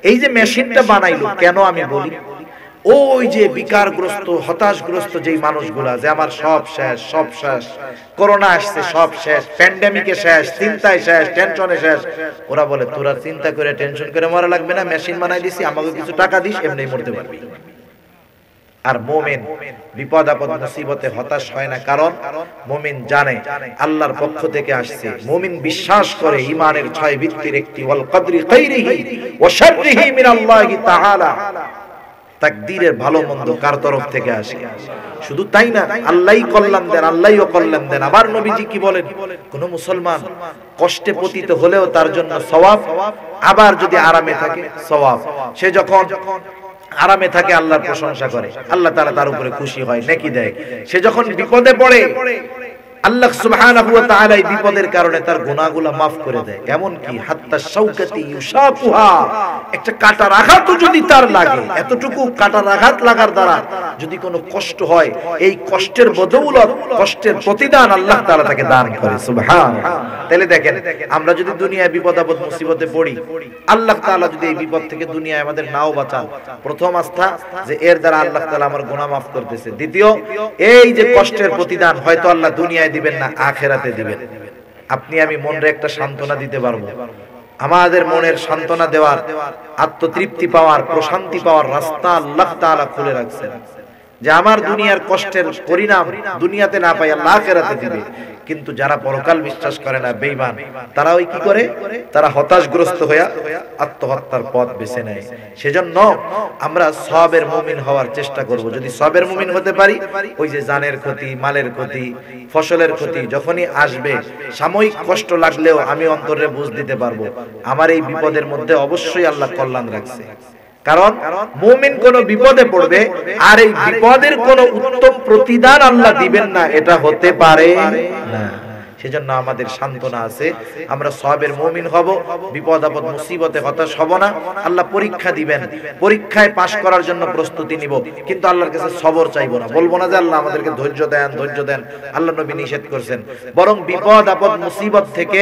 এই যে মেশিনটা বানাইলো কেন আমি বলি, ওই যে বিকারগ্রস্ত হতাশগ্রস্ত যেই মানুষগুলা, যে আমার সব শেষ, সব শেষ, করোনা আসছে সব শেষ, প্যান্ডেমিকে শেষ, চিন্তায় শেষ, টেনশনে শেষ, ওরা বলে তোরা চিন্তা করে টেনশন করে মরা লাগবে না, মেশিন বানাই দিছি, আমাকে কিছু টাকা দিস, এমনি মরতে পারবি। আর মুমিন বিপদ আপদ মুসিবতে হতাশ হয় না, কারণ মুমিন জানে আল্লাহর পক্ষ থেকে আসছে। মুমিন বিশ্বাস করে ঈমানের ছয় ভিত্তির একটি ওয়াল কদরি খাইরিহি ওয়া শাররিহি মিনাল্লাহি তাআলা, তাকদীরের ভালো মন্দ কার তরফ থেকে আসে। শুধু তাই না, আল্লাহই কল্যাণ দেন, আল্লাহই কল্যাণ দেন। আবার নবীজি কি বলেন, কোন মুসলমান কষ্টে পতিত হলেও তার জন্য সওয়াব, আবার যদি আরামে থাকে সওয়াব। সে যখন আরামে থাকে আল্লাহর প্রশংসা করে, আল্লাহ তাআলা তার উপরে খুশি হয়, নেকি দেয়। সে যখন বিপদে পড়ে আল্লাহ সুবহানাহু ওয়া তাআলা এই বিপদের কারণে তার গুনাহগুলো maaf করে দেয়। এমন কি হাত্তা শাওকাতি ইউশাফুহা, একটা কাটার আঘাতও যদি তার লাগে, এতটুকু কাটার আঘাত লাগার দ্বারা যদি কোনো কষ্ট হয়, এই কষ্টের বদৌলত, কষ্টের প্রতিদান আল্লাহ তাআলা তাকে দান করে। সুবহানাল্লাহ। তাহলে দেখেন, আমরা যদি দুনিয়ায় বিপদ আপদ মুসিবতে পড়ি, আল্লাহ তাআলা যদি এই বিপদ থেকে দুনিয়ায় আমাদের নাও বাঁচান, প্রথম আস্থা যে এর দ্বারা আল্লাহ তাআলা আমার গুনাহ maaf করতেছে। দ্বিতীয়, এই যে কষ্টের প্রতিদান হয়তো আল্লাহ দুনিয়ায় দিবেন না, আখিরাতে দিবেন। আপনি আমি মনরে একটা সান্ত্বনা দিতে পারবো। আমাদের মনের সান্ত্বনা দেওয়ার, আত্মতৃপ্তি পাওয়ার, প্রশান্তি পাওয়ার রাস্তা আল্লাহ তাআলা খুলে রাখছেন, যে আমার দুনিয়ার কষ্টের পরিণাম দুনিয়াতে না পাই আল্লাহ আখিরাতে দিবে। কিন্তু যারা পরকাল বিশ্বাস করে না, বেঈমান, তারা ওই কি করে, তারা হতাশগ্রস্ত হয়ে আত্মহত্যার পথ বেছে নেয়। সেজন্য আমরা সওয়াবের মুমিন হওয়ার চেষ্টা করব। যদি সওয়াবের মুমিন হতে পারি, ওই যে জানের ক্ষতি, মালের ক্ষতি, ফসলের ক্ষতি যখনই আসবে, সাময়িক কষ্ট লাগলেও আমি অন্তরে বুঝ দিতে পারবো আমার এই বিপদের মধ্যে অবশ্যই আল্লাহ কল্যাণ রাখছে। কারণ মুমিন কোন বিপদে পড়বে আর এই বিপদের কোন উত্তম প্রতিদান আল্লাহ দিবেন না, এটা হতে পারে না। সেজন্য আমাদের সান্ত্বনা আছে, আমরা সওয়াবের মুমিন হব, বিপদ আপদ মুসিবতে হতাশ হব না। আল্লাহ পরীক্ষা দিবেন, পরীক্ষায় পাশ করার জন্য প্রস্তুতি নিব, কিন্তু আল্লাহর কাছে সবর চাইবো না, বলবো না যে আল্লাহ আমাদেরকে ধৈর্য দেন, ধৈর্য দেন। আল্লাহ নবী নিষেধ করেছেন, বরং বিপদ আপদ মুসিবত থেকে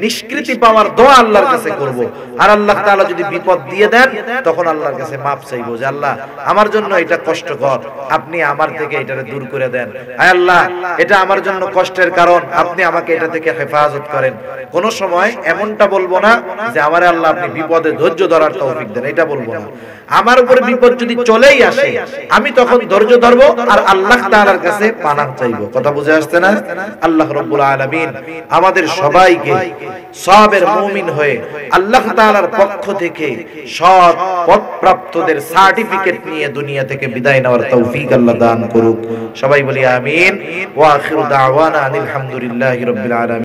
নিষ্কৃতি পাওয়ার দোয়া আল্লাহর কাছে করব। আর আল্লাহ তাআলা যদি বিপদ দিয়ে দেন, তখন আল্লাহর কাছে মাপ চাইবো, যে আল্লাহ আমার জন্য এটা কষ্টকর, আপনি আমার থেকে এটারে দূর করে দেন। আয় আল্লাহ, এটা আমার জন্য কষ্টের কারণ, আপনি আমাকে এটা থেকে হেফাজত করেন। কোন সময় এমনটা বলবো না যে আমারে আল্লাহ আপনি বিপদে ধৈর্য ধরার তৌফিক দেন, এটা বলবো না। আমার উপরে বিপদ যদি চলেই আসে, আমি তখন ধৈর্য ধরবো আর আল্লাহ তাআলার কাছে পানাহ চাইবো। কথা বুঝে আসছে না? আল্লাহ রাব্বুল আলামিন আমাদের সবাইকে সওয়াবের মুমিন হয়ে আল্লাহ তাআলার পক্ষ থেকে সৎ পদপ্রাপ্তদের সার্টিফিকেট নিয়ে দুনিয়া থেকে বিদায় নেওয়ার তৌফিক আল্লাহ দান করুক। সবাই বলি আমিন। ওয়া আখিরু দাওয়ানা আলহামদুলিল্লাহি রাব্বিল আলামিন।